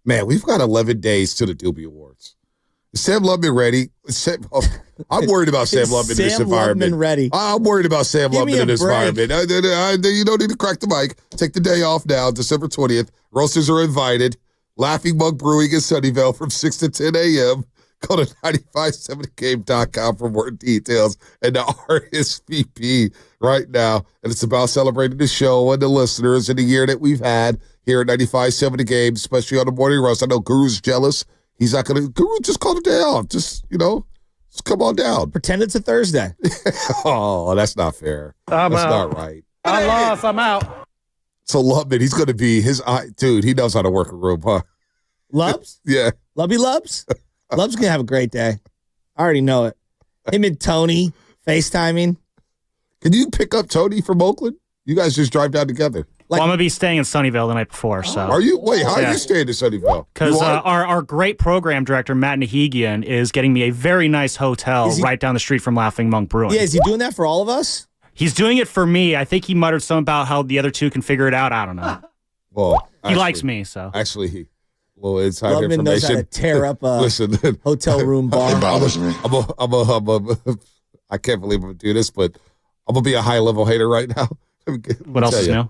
Man, we've got 11 days to the Doobie Awards. Is Sam Lubman ready? I'm worried about Sam Lubman in this environment. Ready. I'm worried about Sam Lubman in this environment. You don't need to crack the mic. Take the day off now, December 20th. Roasters are invited. Laughing Mug Brewing in Sunnyvale from 6 to 10 a.m. Go to 957thegame.com for more details and the RSVP right now. And it's about celebrating the show and the listeners in the year that we've had here at 95.7 The Game, especially on the Morning Roast. I know Guru's jealous. He's not going to. Guru, just call the day off. Just come on down. Pretend it's a Thursday. Oh, that's not fair. That's not right. I lost. I'm out. So Lubman, he's going to be dude. He knows how to work a room, huh? Lubs? Yeah. Lubby Lubs? Lub's going to have a great day. I already know it. Him and Tony FaceTiming. Can you pick up Tony from Oakland? You guys just drive down together. Well, I'm going to be staying in Sunnyvale the night before. So. Are you? Wait, how are you staying in Sunnyvale? Because our great program director, Matt Nahigian, is getting me a very nice hotel right down the street from Laughing Monk Brewing. Yeah, is he doing that for all of us? He's doing it for me. I think he muttered something about how the other two can figure it out. I don't know. Well, he likes me, so. Actually, little inside Lubman information. knows how to tear up a hotel room bar. It bothers me. I can't believe I'm going to do this, but I'm going to be a high-level hater right now. What else is new?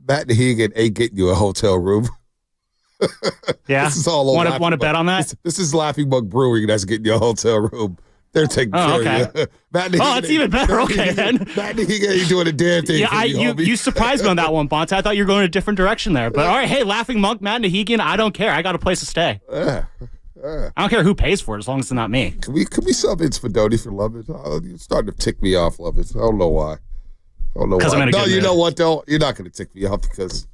Matt Nahigian ain't getting you a hotel room. Yeah? This is all Want to bet on that? This is Laughing Monk Brewing that's getting you a hotel room. They're taking care of you. Matt Nahigian, it's even better. Okay, then. Matt Nahigian ain't doing a damn thing for you surprised me on that one, Bonta. I thought you were going a different direction there. But all right, hey, Laughing Monk, Matt Nahigian, I don't care. I got a place to stay. I don't care who pays for it as long as it's not me. Can we sub Inspidoti for Lubman? Oh, you're starting to tick me off, Lubman. I don't know why. Because I'm in a good you mood. know what, though? You're not going to tick me off because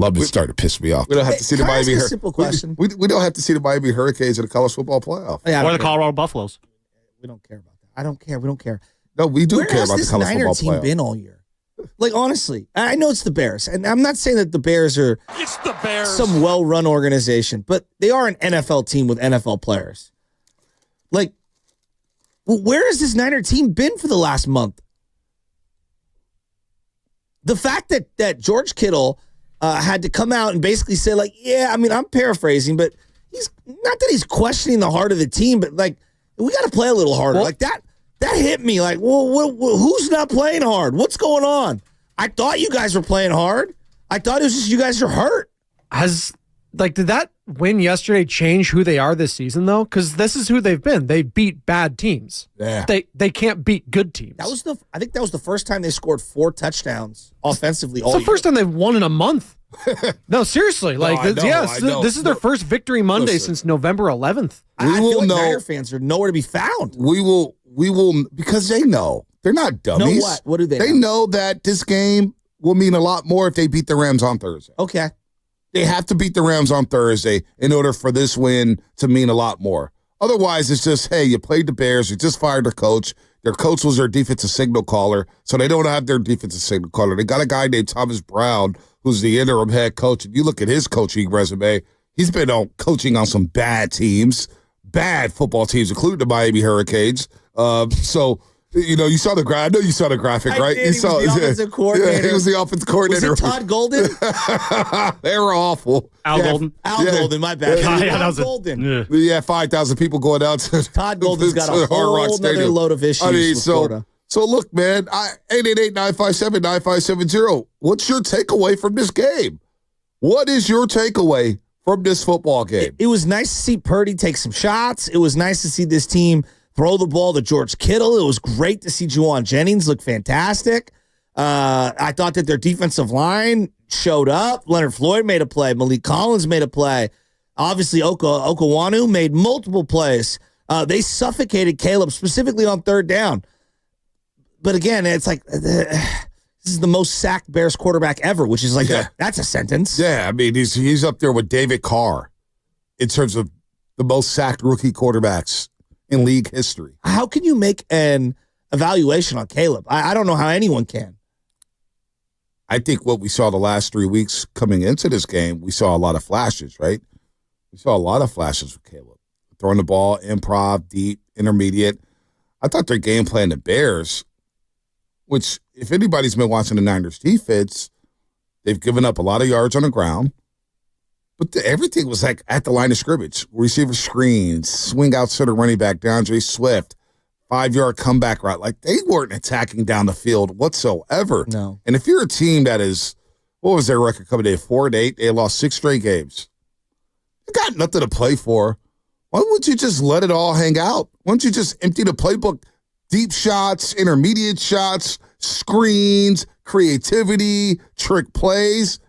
Lubman's starting to piss me off. We don't have to see the Miami Hurricanes. Simple question. We don't have to see the Miami Hurricanes in the college football playoff. Yeah, or the Colorado Buffaloes. We don't care about that. I don't care. We don't care. No, we do Where care has about the this college Niner football team playoff. been all year? Like, honestly, I know it's the Bears, and I'm not saying that the Bears are some well-run organization, but they are an NFL team with NFL players. Like, where has this Niner team been for the last month? The fact that George Kittle had to come out and basically say, like, yeah, I mean, I'm paraphrasing, but he's not that he's questioning the heart of the team, but, like, we got to play a little harder. Like, that hit me. Like, well, who's not playing hard? What's going on? I thought you guys were playing hard. I thought it was just you guys are hurt. Did that win yesterday change who they are this season, though? Because this is who they've been. They beat bad teams. Yeah. They can't beat good teams. I think that was the first time they scored 4 touchdowns offensively all It's the year. first time they've won in a month. No, seriously. I know. This is their first Victory Monday since November 11th. I feel like Niner fans are nowhere to be found. We will, because they know. They're not dummies. Know what? What do they They know that this game will mean a lot more if they beat the Rams on Thursday. Okay. They have to beat the Rams on Thursday in order for this win to mean a lot more. Otherwise, it's just, hey, you played the Bears, you just fired their coach. Their coach was their defensive signal caller, so they don't have their defensive signal caller. They got a guy named Thomas Brown, who's the interim head coach. And you look at his coaching resume, he's been coaching on some bad teams, bad football teams, including the Miami Hurricanes. So, you saw the graphic. I know you saw the graphic, right? He was the offensive coordinator. Yeah, he was the offensive coordinator. Was it Todd Golden? They were awful. Al Golden. Al Golden, my bad. That was Golden. Yeah, 5,000 people going out to Todd Golden's got a whole other load of issues with Florida. So look, man, 888-957-9570. What's your takeaway from this game? What is your takeaway from this football game? It was nice to see Purdy take some shots. It was nice to see this team throw the ball to George Kittle. It was great to see Juwan Jennings look fantastic. I thought that their defensive line showed up. Leonard Floyd made a play. Malik Collins made a play. Obviously, Okawanu made multiple plays. They suffocated Caleb, specifically on third down. But again, it's like this is the most sacked Bears quarterback ever, which is like that's a sentence. Yeah, I mean, he's up there with David Carr in terms of the most sacked rookie quarterbacks in league history. How can you make an evaluation on Caleb? I don't know how anyone can. I think what we saw the last 3 weeks coming into this game, we saw a lot of flashes, right? We saw a lot of flashes with Caleb. Throwing the ball, improv, deep, intermediate. I thought their game plan, the Bears, which if anybody's been watching the Niners defense, they've given up a lot of yards on the ground. But everything was like at the line of scrimmage. Receiver screens, swing out to the running back, DeAndre Swift, 5-yard comeback route. Like, they weren't attacking down the field whatsoever. No. And if you're a team that is, what was their record coming in? 4-8. They lost 6 straight games. You got nothing to play for. Why wouldn't you just let it all hang out? Why don't you just empty the playbook? Deep shots, intermediate shots, screens, creativity, trick plays.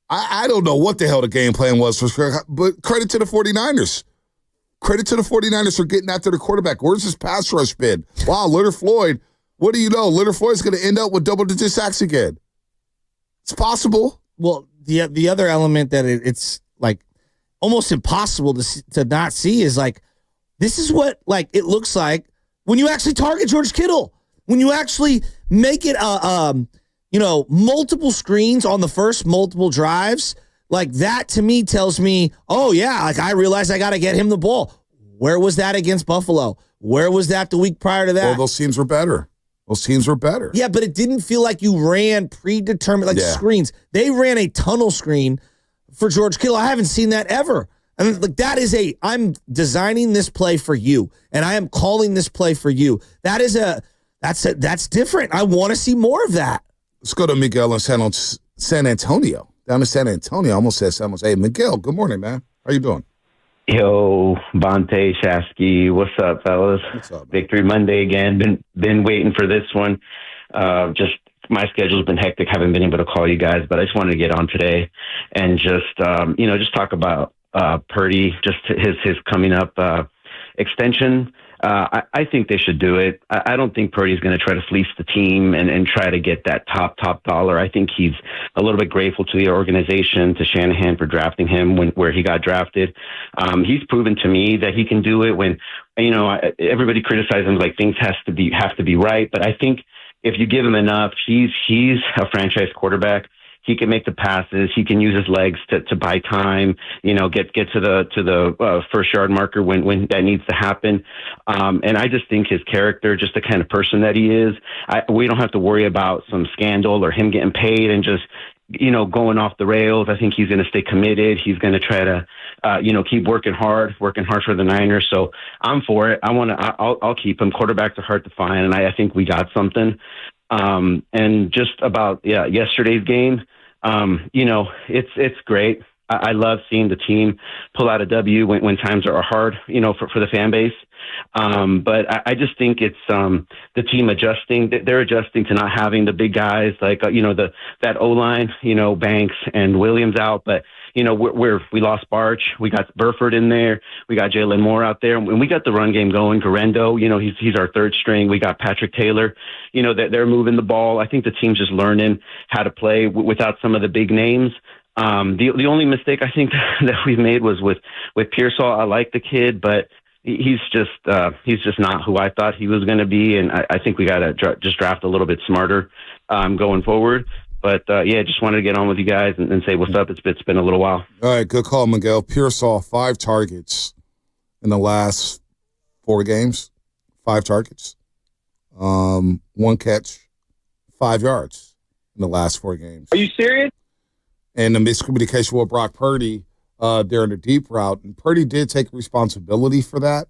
I don't know what the hell the game plan was, but credit to the 49ers. Credit to the 49ers for getting after the quarterback. Where's his pass rush been? Wow, Leonard Floyd. What do you know? Leonard Floyd's going to end up with double-digit sacks again. It's possible. Well, the other element that it's like almost impossible to not see is like, this is what like it looks like when you actually target George Kittle. When you actually make it multiple screens on the first multiple drives, like that to me tells me, oh yeah, like I realized I got to get him the ball. Where was that against Buffalo? Where was that the week prior to that? Well, those teams were better. Yeah, but it didn't feel like you ran predetermined screens. They ran a tunnel screen for George Kittle. I haven't seen that ever. And like that is I'm designing this play for you, and I am calling this play for you. That's different. I want to see more of that. Let's go to Miguel in San Antonio. Down in San Antonio, I almost said San Jose. Hey, Miguel, good morning, man. How you doing? Yo, Bonta, Shasky, what's up, fellas? What's up, man? Victory Monday again. Been waiting for this one. Just my schedule's been hectic. Haven't been able to call you guys, but I just wanted to get on today and just talk about Purdy, just his coming up extension. I think they should do it. I don't think Purdy's going to try to fleece the team and try to get that top dollar. I think he's a little bit grateful to the organization, to Shanahan for drafting him where he got drafted. He's proven to me that he can do it when, everybody criticizes him like things have to be right. But I think if you give him enough, he's a franchise quarterback. He can make the passes. He can use his legs to buy time. Get to the first yard marker when that needs to happen. And I just think his character, just the kind of person that he is, we don't have to worry about some scandal or him getting paid and just going off the rails. I think he's going to stay committed. He's going to try to keep working hard for the Niners. So I'm for it. I'll keep him. Quarterbacks are hard to find, and I think we got something. And just about yesterday's game, it's great. I love seeing the team pull out a W when times are hard, for the fan base. But I just think it's the team adjusting. They're adjusting to not having the big guys like that O-line, Banks and Williams out, but. We lost Barch. We got Burford in there. We got Jalen Moore out there. And we got the run game going. Garendo, he's our third string. We got Patrick Taylor. They're moving the ball. I think the team's just learning how to play without some of the big names. The only mistake I think that we've made was with Pearsall. I like the kid, but he's just not who I thought he was going to be. And I think we got to just draft a little bit smarter going forward. But, just wanted to get on with you guys and say what's up. It's been a little while. All right, good call, Miguel. Pearsall, 5 targets in the last 4 games. 5 targets. 1 catch, 5 yards in the last 4 games. Are you serious? And the miscommunication with Brock Purdy during the deep route. And Purdy did take responsibility for that.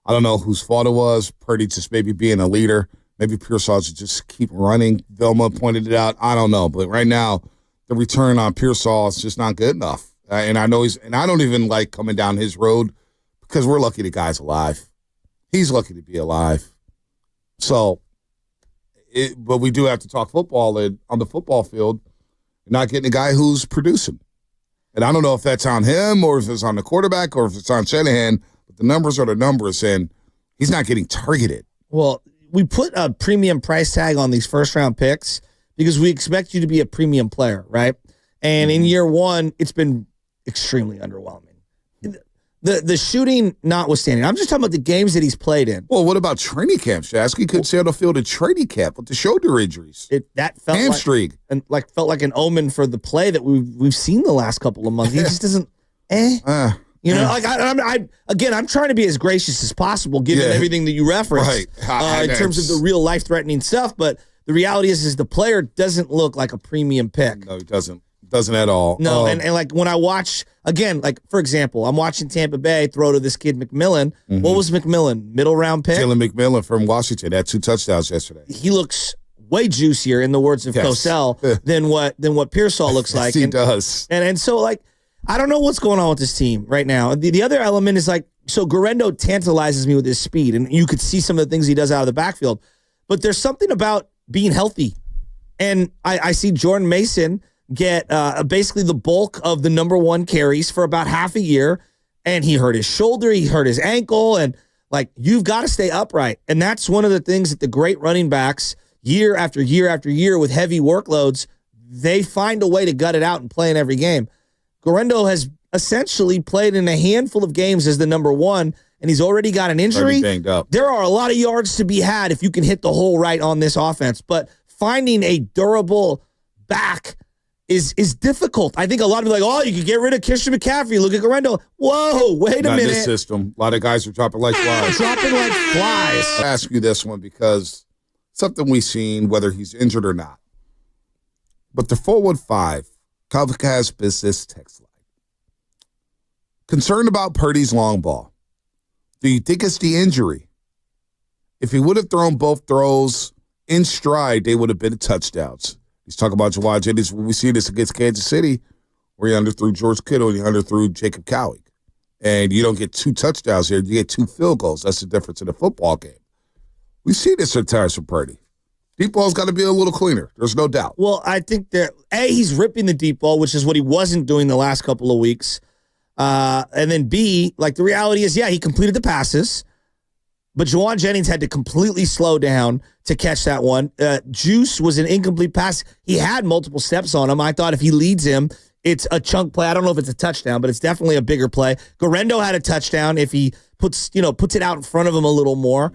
I don't know whose fault it was. Purdy just maybe being a leader. Maybe Pearsall should just keep running. Vilma pointed it out. I don't know. But right now, the return on Pearsall is just not good enough. And I know I don't even like coming down his road because we're lucky the guy's alive. He's lucky to be alive. So, but we do have to talk football. And on the football field, you're not getting a guy who's producing. And I don't know if that's on him or if it's on the quarterback or if it's on Shanahan, but the numbers are the numbers, and he's not getting targeted. Well, we put a premium price tag on these first-round picks because we expect you to be a premium player, right? And in year 1, it's been extremely underwhelming. The shooting notwithstanding. I'm just talking about the games that he's played in. Well, what about training camp, Shasky? Couldn't stay on the field at training camp with the shoulder injuries. That felt hamstring. Felt like an omen for the play that we've seen the last couple of months. He just doesn't I'm trying to be as gracious as possible given everything that you referenced in terms of the real life-threatening stuff. But the reality is the player doesn't look like a premium pick. No, he doesn't. Doesn't at all. No, and like when I watch, again, like for example, I'm watching Tampa Bay throw to this kid McMillan. Mm-hmm. What was McMillan? Middle round pick? Jalen McMillan from Washington had 2 touchdowns yesterday. He looks way juicier, in the words of Cosell, than what Pearsall looks like. He does. And so like, I don't know what's going on with this team right now. The other element is like So Garendo tantalizes me with his speed, and you could see some of the things he does out of the backfield. But there's something about being healthy. And I see Jordan Mason get basically the bulk of the number one carries for about half a year, and he hurt his shoulder, he hurt his ankle, and like, you've got to stay upright. And that's one of the things that the great running backs, year after year after year with heavy workloads, they find a way to gut it out and play in every game. Garendo has essentially played in a handful of games as the number one, and he's already got an injury. Banged up. There are a lot of yards to be had if you can hit the hole right on this offense, but finding a durable back is difficult. I think a lot of people are like, oh, you could get rid of Christian McCaffrey. Look at Garendo. Whoa, wait a Not minute. in this system. A lot of guys are dropping like flies. Dropping like flies. I'll ask you this one because something we've seen, whether he's injured or not. But the 415 Comcast Business text line. Concerned about Purdy's long ball. Do you think it's the injury? If he would have thrown both throws in stride, they would have been touchdowns. He's talking about Jawad Jennings. We see this against Kansas City, where he underthrew George Kittle and he underthrew Jacob Cowie. And you don't get 2 touchdowns here. You get 2 field goals. That's the difference in a football game. We see this at times from Purdy. Deep ball's got to be a little cleaner. There's no doubt. Well, I think that, A, he's ripping the deep ball, which is what he wasn't doing the last couple of weeks. And then B, like, the reality is, yeah, he completed the passes, but Jawad Jennings had to completely slow down to catch that one. Juice was an incomplete pass. He had multiple steps on him. I thought if he leads him, it's a chunk play. I don't know if it's a touchdown, but it's definitely a bigger play. Garendo had a touchdown if he puts it out in front of him a little more.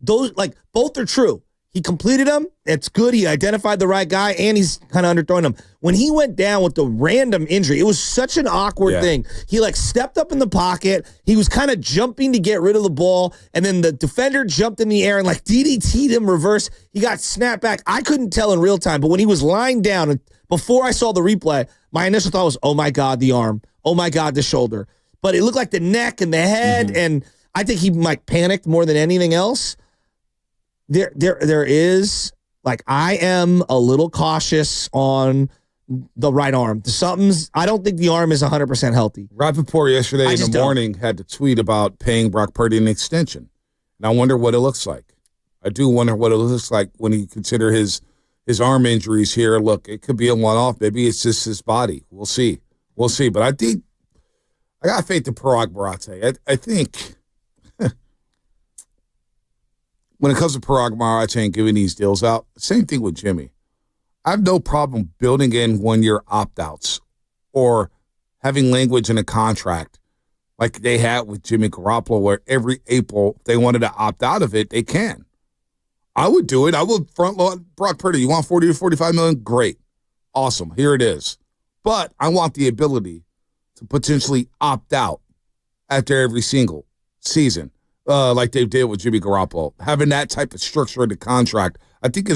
Those, like, both are true. He completed them. It's good. He identified the right guy, and he's kind of underthrowing him. When he went down with the random injury, it was such an awkward thing. He, like, stepped up in the pocket. He was kind of jumping to get rid of the ball, and then the defender jumped in the air and, like, DDT'd him reverse. He got snapped back. I couldn't tell in real time, but when he was lying down, before I saw the replay, my initial thought was, oh, my God, the arm. Oh, my God, the shoulder. But it looked like the neck and the head, and I think he, like, panicked more than anything else. There is, like, I am a little cautious on the right arm. I don't think the arm is 100% healthy. Rappaport yesterday in the morning had to tweet about paying Brock Purdy an extension. And I wonder what it looks like. I do wonder what it looks like when you consider his arm injuries here. Look, it could be a one-off. Maybe it's just his body. We'll see. But I think I got faith in Parag Barate. I think when it comes to Parag Barate and giving these deals out, same thing with Jimmy. I have no problem building in 1-year opt-outs or having language in a contract like they had with Jimmy Garoppolo, where every April if they wanted to opt out of it, they can. I would do it. I would front load Brock Purdy. You want 40 to 45 million? Great. Awesome. Here it is. But I want the ability to potentially opt out after every single season, like they did with Jimmy Garoppolo. Having that type of structure in the contract, I think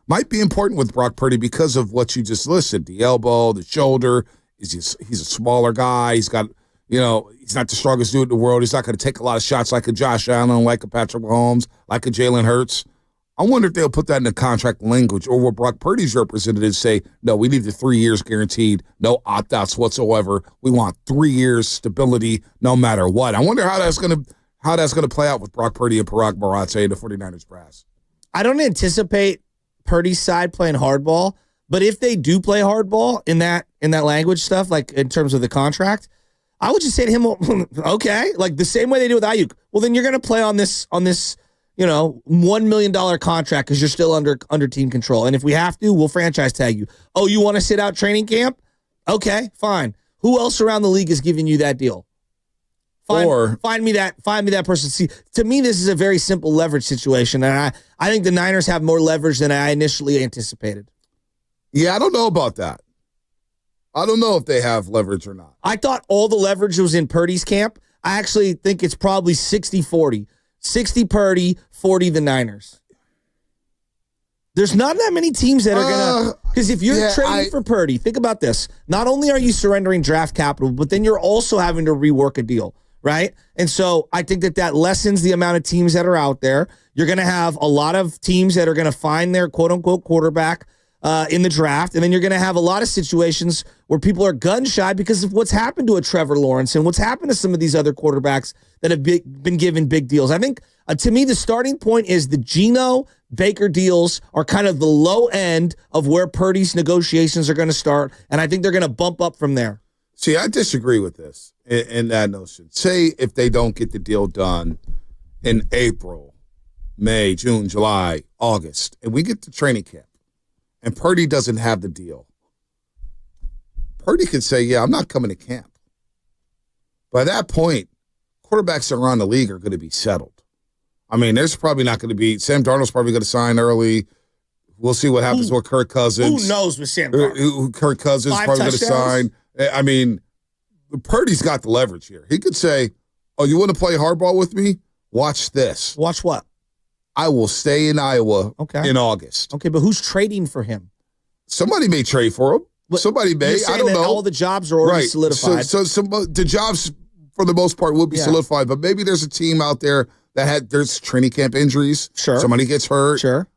might be important with Brock Purdy because of what you just listed. The elbow, the shoulder. He's a smaller guy. He's got, he's not the strongest dude in the world. He's not going to take a lot of shots like a Josh Allen, like a Patrick Mahomes, like a Jalen Hurts. I wonder if they'll put that in the contract language, or will Brock Purdy's representatives say, no, we need the 3 years guaranteed, no opt-outs whatsoever. We want 3 years stability no matter what. I wonder how that's going to play out with Brock Purdy and Parag Barate and the 49ers brass. I don't anticipate Purdy's side playing hardball, but if they do play hardball in that language stuff, like in terms of the contract, I would just say to him, well, okay, like the same way they do with Ayuk. Well, then you're going to play on this $1 million contract because you're still under team control. And if we have to, we'll franchise tag you. Oh, you want to sit out training camp? Okay, fine. Who else around the league is giving you that deal? Find me that person. See, to me, this is a very simple leverage situation, and I think the Niners have more leverage than I initially anticipated. Yeah, I don't know about that. I don't know if they have leverage or not. I thought all the leverage was in Purdy's camp. I actually think it's probably 60-40. 60 Purdy, 40 the Niners. There's not that many teams that are going to... Because if you're trading for Purdy, think about this. Not only are you surrendering draft capital, but then you're also having to rework a deal, right? And so I think that lessens the amount of teams that are out there. You're going to have a lot of teams that are going to find their quote-unquote quarterback in the draft. And then you're going to have a lot of situations where people are gun shy because of what's happened to a Trevor Lawrence and what's happened to some of these other quarterbacks that have been given big deals. I think, to me, the starting point is the Geno Baker deals are kind of the low end of where Purdy's negotiations are going to start. And I think they're going to bump up from there. See, I disagree with this in that notion. Say if they don't get the deal done in April, May, June, July, August, and we get to training camp, and Purdy doesn't have the deal. Purdy could say, yeah, I'm not coming to camp. By that point, quarterbacks around the league are going to be settled. I mean, there's probably not going to be – Sam Darnold's probably going to sign early. We'll see what happens with Kirk Cousins. Who knows with Sam Darnold? Kirk Cousins probably going to sign. I mean, Purdy's got the leverage here. He could say, oh, you want to play hardball with me? Watch this. Watch what? I will stay in Iowa in August. Okay, but who's trading for him? Somebody may trade for him. But somebody may. I don't know. All the jobs are already solidified. So the jobs, for the most part, will be solidified. But maybe there's a team out there that there's training camp injuries. Sure. Somebody gets hurt. Sure.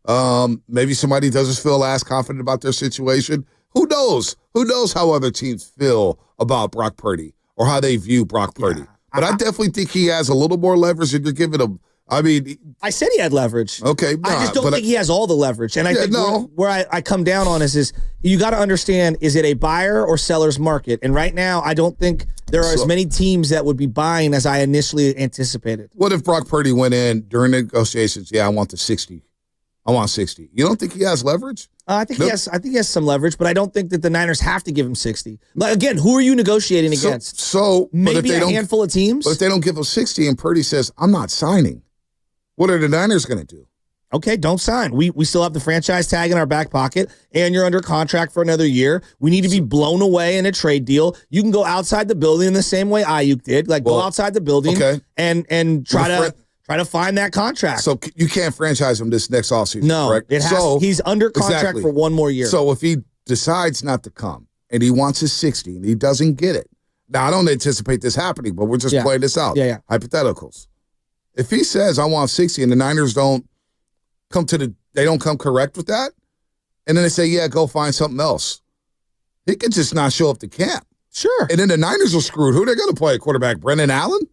Maybe somebody doesn't feel as confident about their situation. Who knows? Who knows how other teams feel about Brock Purdy or how they view Brock Purdy? But I definitely think he has a little more leverage than you're giving him. I mean, I said he had leverage. Okay, I just don't think he has all the leverage. And I think where I come down on is you got to understand, is it a buyer or seller's market? And right now, I don't think there are as many teams that would be buying as I initially anticipated. What if Brock Purdy went in during negotiations? Yeah, I want the 60. I want 60. You don't think he has leverage? I think he has some leverage, but I don't think that the Niners have to give him 60. Like, again, who are you negotiating against? So maybe a handful of teams. But if they don't give him 60 and Purdy says, I'm not signing, what are the Niners going to do? Okay, don't sign. We still have the franchise tag in our back pocket, and you're under contract for another year. We need to be blown away in a trade deal. You can go outside the building in the same way Ayuk did. Go outside the building and try to find that contract. So you can't franchise him this next offseason, correct? He's under contract for one more year. So if he decides not to come and he wants his 60 and he doesn't get it, now I don't anticipate this happening, but we're just playing this out. Hypotheticals. If he says, I want 60 and the Niners don't come correct with that, and then they say, yeah, go find something else, he could just not show up to camp. Sure. And then the Niners are screwed. Who are they going to play at quarterback? Brendan Allen?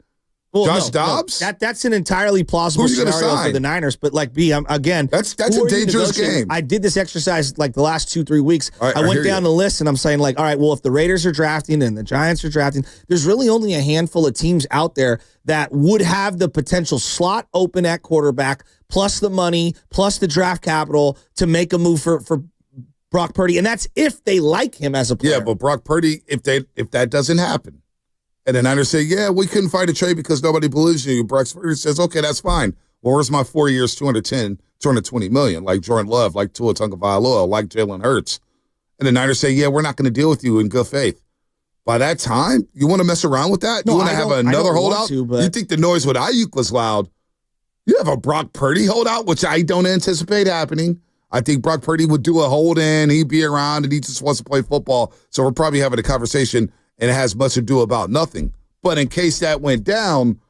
Josh Dobbs? No. That's an entirely plausible scenario for the Niners. But again, that's a dangerous game. I did this exercise the last 2-3 weeks. I went down the list and I'm saying all right, well, if the Raiders are drafting and the Giants are drafting, there's really only a handful of teams out there that would have the potential slot open at quarterback, plus the money, plus the draft capital to make a move for Brock Purdy. And that's if they like him as a player. Yeah, but Brock Purdy, if that doesn't happen, and the Niners say, yeah, we couldn't find a trade because nobody believes in you. Brock Purdy says, okay, that's fine. Well, where's my 4 years, $220 million, like Jordan Love, like Tua Tagovailoa, like Jalen Hurts? And the Niners say, yeah, we're not going to deal with you in good faith. By that time, you want to mess around with that? You want to have another holdout? You think the noise with Ayuk was loud. You have a Brock Purdy holdout, which I don't anticipate happening. I think Brock Purdy would do a hold in. He'd be around, and he just wants to play football. So we're probably having a conversation, and it has much to do about nothing. But in case that went down,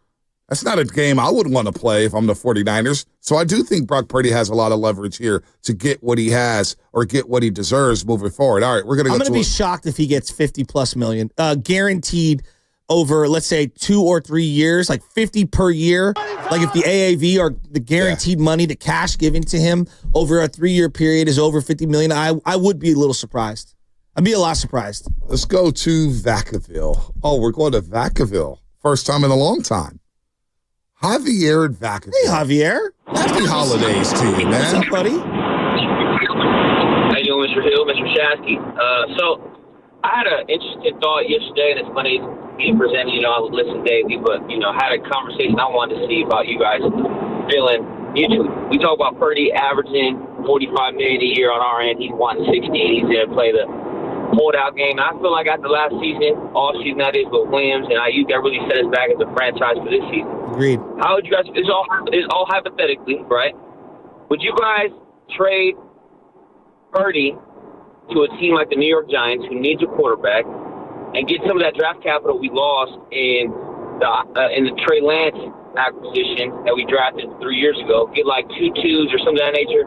that's not a game I would want to play if I'm the 49ers. So I do think Brock Purdy has a lot of leverage here to get what he has or get what he deserves moving forward. All right, I'm going to be shocked if he gets $50+ million, guaranteed over, let's say, 2 or 3 years, like 50 per year. Like if the AAV or the guaranteed money, the cash given to him over a 3-year period is over $50 million, I would be a little surprised. I'd be a lot surprised. Let's go to Vacaville. Oh, we're going to Vacaville. First time in a long time. Javier at Vacaville. Hey, Javier. Happy holidays to you, man. What's up, buddy? How you doing, Mr. Hill, Mr. Shasky? So I had an interesting thought yesterday, and it's funny being presented. I would listen daily, but, had a conversation I wanted to see about you guys feeling. We talk about Purdy averaging $45 million a year on our end. He's wanting 60, and he's going to play the holdout game. And I feel like after last season, all season that is with Williams and Ayuk, that really set us back as a franchise for this season. Agreed. How would you guys? It's all hypothetically, right? Would you guys trade Purdy to a team like the New York Giants, who needs a quarterback, and get some of that draft capital we lost in the Trey Lance acquisition that we drafted 3 years ago? Get like 2 twos or something of that nature,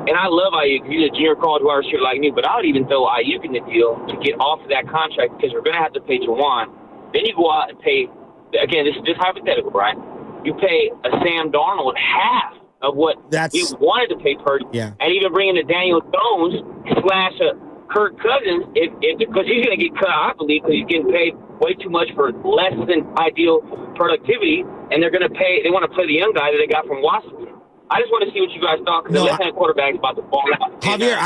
And I love Ayuk. He's a junior college wide receiver like me, but I would even throw Ayuk in the deal to get off of that contract because we're going to have to pay Jawan. Then you go out and pay, again, this is just hypothetical, right? You pay a Sam Darnold half of what we wanted to pay Purdy. Yeah. And even bring in a Daniel Jones / Kirk Cousins because he's going to get cut, I believe, because he's getting paid way too much for less than ideal productivity, and they want to play the young guy that they got from Washington. I just want to see what you guys thought because the left-hand quarterback is about to fall out. Javier,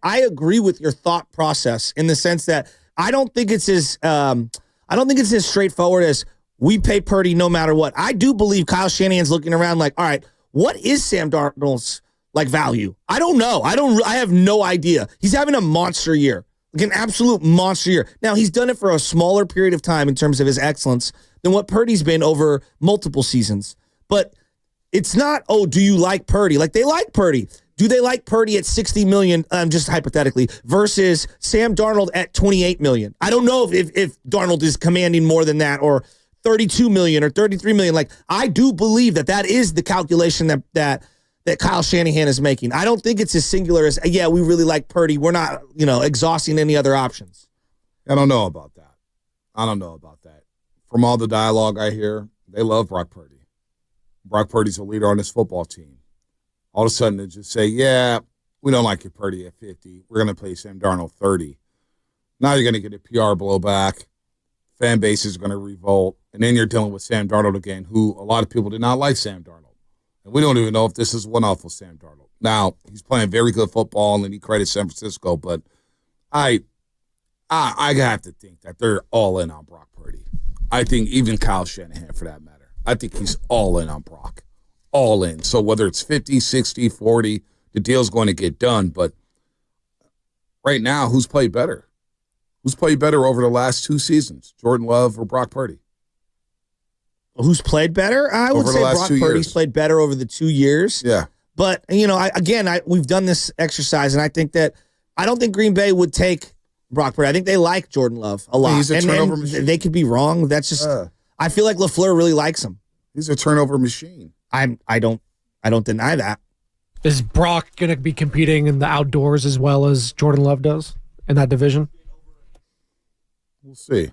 I agree with your thought process in the sense that I don't think it's as straightforward as we pay Purdy no matter what. I do believe Kyle Shanahan's looking around like, all right, what is Sam Darnold's value? I don't know. I have no idea. He's having a monster year, like an absolute monster year. Now he's done it for a smaller period of time in terms of his excellence than what Purdy's been over multiple seasons, but. It's not, do you like Purdy? Like, they like Purdy. Do they like Purdy at $60 million, just hypothetically, versus Sam Darnold at $28 million? I don't know if Darnold is commanding more than that, or $32 million or $33 million. Like, I do believe that is the calculation that Kyle Shanahan is making. I don't think it's as singular as, we really like Purdy. We're not, exhausting any other options. I don't know about that. From all the dialogue I hear, they love Brock Purdy. Brock Purdy's a leader on this football team. All of a sudden, they just say, we don't like your Purdy at 50. We're going to play Sam Darnold 30. Now you're going to get a PR blowback. Fan base is going to revolt. And then you're dealing with Sam Darnold again, who a lot of people did not like Sam Darnold. And we don't even know if this is one-off with Sam Darnold. Now, he's playing very good football, and he credits San Francisco, but I have to think that they're all in on Brock Purdy. I think even Kyle Shanahan, for that matter. I think he's all in on Brock. All in. So whether it's 50, 60, 40, the deal's going to get done. But right now, who's played better? Who's played better over the last 2 seasons? Jordan Love or Brock Purdy? Who's played better? I would say Brock Purdy's played better over the 2 years. Yeah. But, we've done this exercise, and I think that I don't think Green Bay would take Brock Purdy. I think they like Jordan Love a lot. He's a turnover machine. They could be wrong. That's just I feel like LaFleur really likes him. He's a turnover machine. I don't deny that. Is Brock going to be competing in the outdoors as well as Jordan Love does in that division? We'll see.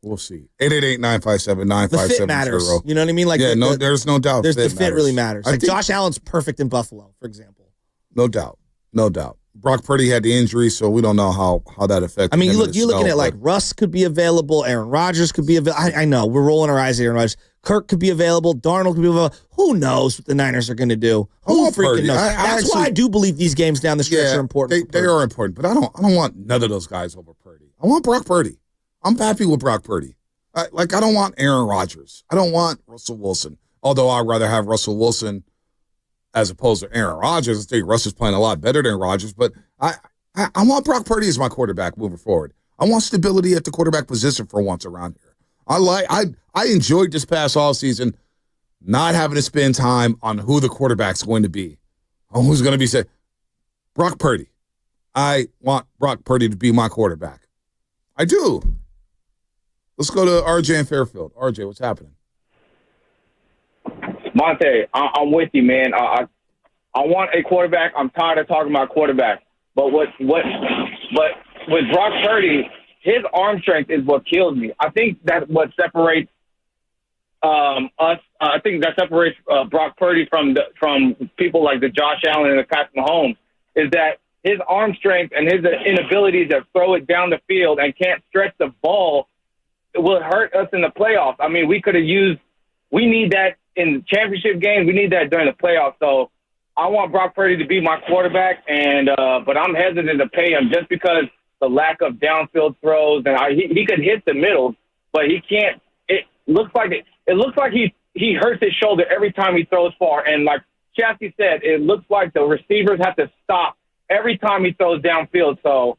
888-957-9570. The fit matters. You know what I mean? Like, there's no doubt. The fit really matters. Like, Josh Allen's perfect in Buffalo, for example. No doubt. Brock Purdy had the injury, so we don't know how that affected him. I mean, you're looking at like Russ could be available, Aaron Rodgers could be available. I know we're rolling our eyes at Aaron Rodgers. Kirk could be available. Darnold could be available. Who knows what the Niners are going to do? Who freaking knows? That's why I do believe these games down the stretch are important. They are important, but I don't want none of those guys over Purdy. I want Brock Purdy. I'm happy with Brock Purdy. I don't want Aaron Rodgers. I don't want Russell Wilson. Although I'd rather have Russell Wilson as opposed to Aaron Rodgers. I think Russ is playing a lot better than Rodgers, but I want Brock Purdy as my quarterback moving forward. I want stability at the quarterback position for once around here. I enjoyed this past offseason not having to spend time on who the quarterback's going to be. Who's going to be said? Brock Purdy. I want Brock Purdy to be my quarterback. I do. Let's go to RJ in Fairfield. RJ, what's happening? Monte, I'm with you, man. I want a quarterback. I'm tired of talking about quarterback. But with Brock Purdy, his arm strength is what kills me. I think that's what separates us. I think that separates Brock Purdy from people like the Josh Allen and the Patrick Mahomes is that his arm strength and his inability to throw it down the field and can't stretch the ball will hurt us in the playoffs. I mean, we need that in championship games. We need that during the playoffs. So I want Brock Purdy to be my quarterback, but I'm hesitant to pay him just because the lack of downfield throws, and he could hit the middle, but he can't. It looks like he hurts his shoulder every time he throws far, and like Shasky said, it looks like the receivers have to stop every time he throws downfield. So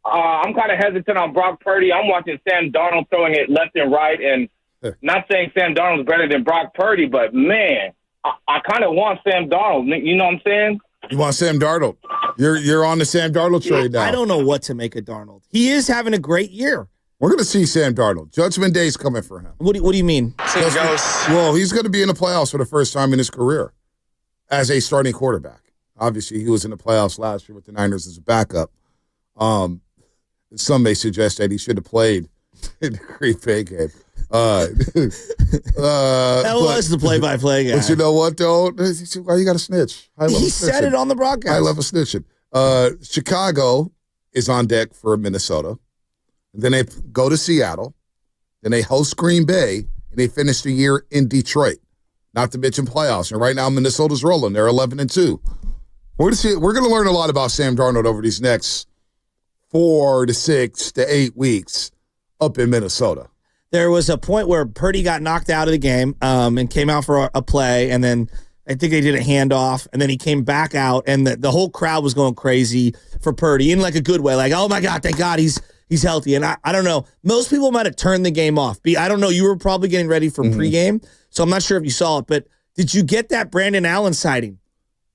I'm kind of hesitant on Brock Purdy. I'm watching Sam Darnold throwing it left and right, and not saying Sam Darnold is better than Brock Purdy, but man, I kind of want Sam Darnold. You know what I'm saying? You want Sam Darnold? You're on the Sam Darnold trade now. I don't know what to make of Darnold. He is having a great year. We're going to see Sam Darnold. Judgment Day's coming for him. What do you mean? Well, he's going to be in the playoffs for the first time in his career as a starting quarterback. Obviously, he was in the playoffs last year with the Niners as a backup. Some may suggest that he should have played in the Green Bay game. That was the play-by-play guy. But you know what, though? Why you got to snitch? He said it on the broadcast. High level snitching. Chicago is on deck for Minnesota. And then they go to Seattle. Then they host Green Bay. And they finish the year in Detroit. Not to mention playoffs. And right now, Minnesota's rolling. They're 11-2. We're going to learn a lot about Sam Darnold over these next 4 to 6 to 8 weeks up in Minnesota. There was a point where Purdy got knocked out of the game and came out for a play, and then I think they did a handoff, and then he came back out, and the whole crowd was going crazy for Purdy in like a good way, like, oh my God, thank God he's healthy. And I don't know, most people might have turned the game off. I don't know, you were probably getting ready for pregame, so I'm not sure if you saw it, but did you get that Brandon Allen sighting?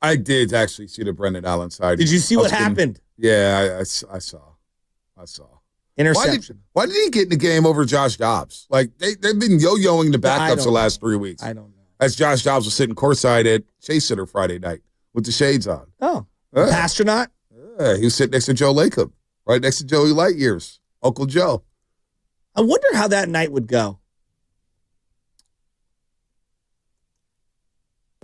I did actually see the Brendan Allen sighting. Did you see what happened? Yeah, I saw. Interception. Why did he get in the game over Josh Dobbs? Like, they've been yo-yoing the backups the last 3 weeks. I don't know. As Josh Dobbs was sitting courtside at Chase Center Friday night with the shades on. Oh, astronaut? Yeah, he was sitting next to Joe Lacob, right next to Joey Lightyears, Uncle Joe. I wonder how that night would go.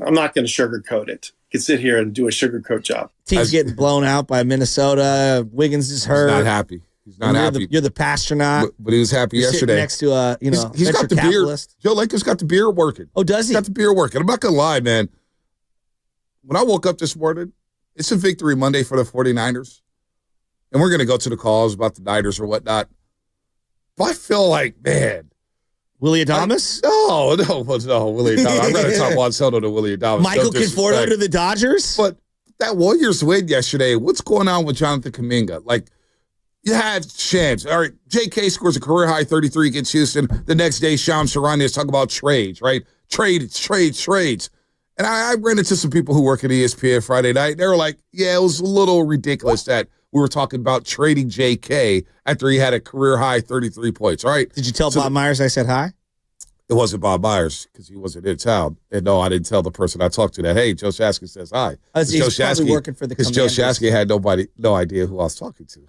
I'm not going to sugarcoat it. You can sit here and do a sugarcoat job. Team's getting blown out by Minnesota. Wiggins is hurt. He's not happy. He's not happy. You're the pastronaut. But he was happy yesterday. Next to he's got the beard. Joe Lakers got the beard working. Oh, does he? He's got the beard working. I'm not gonna lie, man. When I woke up this morning, it's a victory Monday for the 49ers. And we're gonna go to the calls about the Niners or whatnot. But I feel like, man. Willy Adames? No, Willy Adames. I'd rather talk Juan Soto than Willy Adames. Michael Conforto to the Dodgers? But that Warriors win yesterday, what's going on with Jonathan Kuminga? Like, you had chance. All right, J.K. scores a career-high 33 against Houston. The next day, Shams Charania is talking about trades, right? Trades. And I ran into some people who work at ESPN Friday night. They were like, yeah, it was a little ridiculous that we were talking about trading J.K. after he had a career-high 33 points, all right? Did you tell Bob Myers I said hi? It wasn't Bob Myers because he wasn't in town. And no, I didn't tell the person I talked to that, hey, Joe Shasky says hi. He's probably working for the Commanders. Because Joe Shasky had no idea who I was talking to.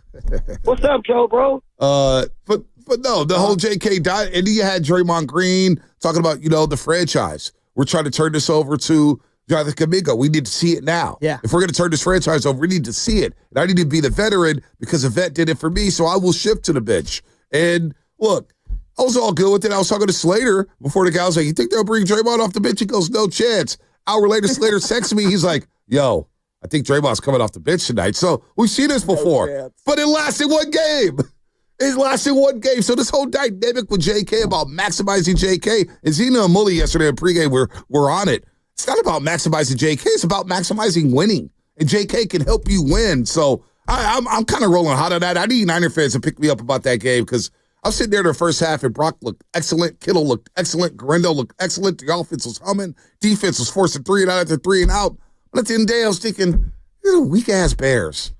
What's up, Joe, bro? But no, the whole JK died. And then you had Draymond Green talking about, the franchise. We're trying to turn this over to Jonathan Kuminga. We need to see it now. Yeah. If we're going to turn this franchise over, we need to see it. And I need to be the veteran because a vet did it for me, so I will shift to the bench. And look, I was all good with it. I was talking to Slater before the guy was like, you think they'll bring Draymond off the bench? He goes, no chance. Hour later, Slater texts me. He's like, yo, I think Draymond's coming off the bench tonight. So we've seen this before. But it lasted one game. So this whole dynamic with JK about maximizing JK, and Zena and Mully yesterday in pregame were on it. It's not about maximizing JK. It's about maximizing winning. And JK can help you win. So I'm kind of rolling hot on that. I need Niner fans to pick me up about that game because I was sitting there in the first half, and Brock looked excellent. Kittle looked excellent. Garendo looked excellent. The offense was humming. Defense was forcing 3 and out after 3 and out. But at the end of the day, I was thinking, these are weak-ass Bears.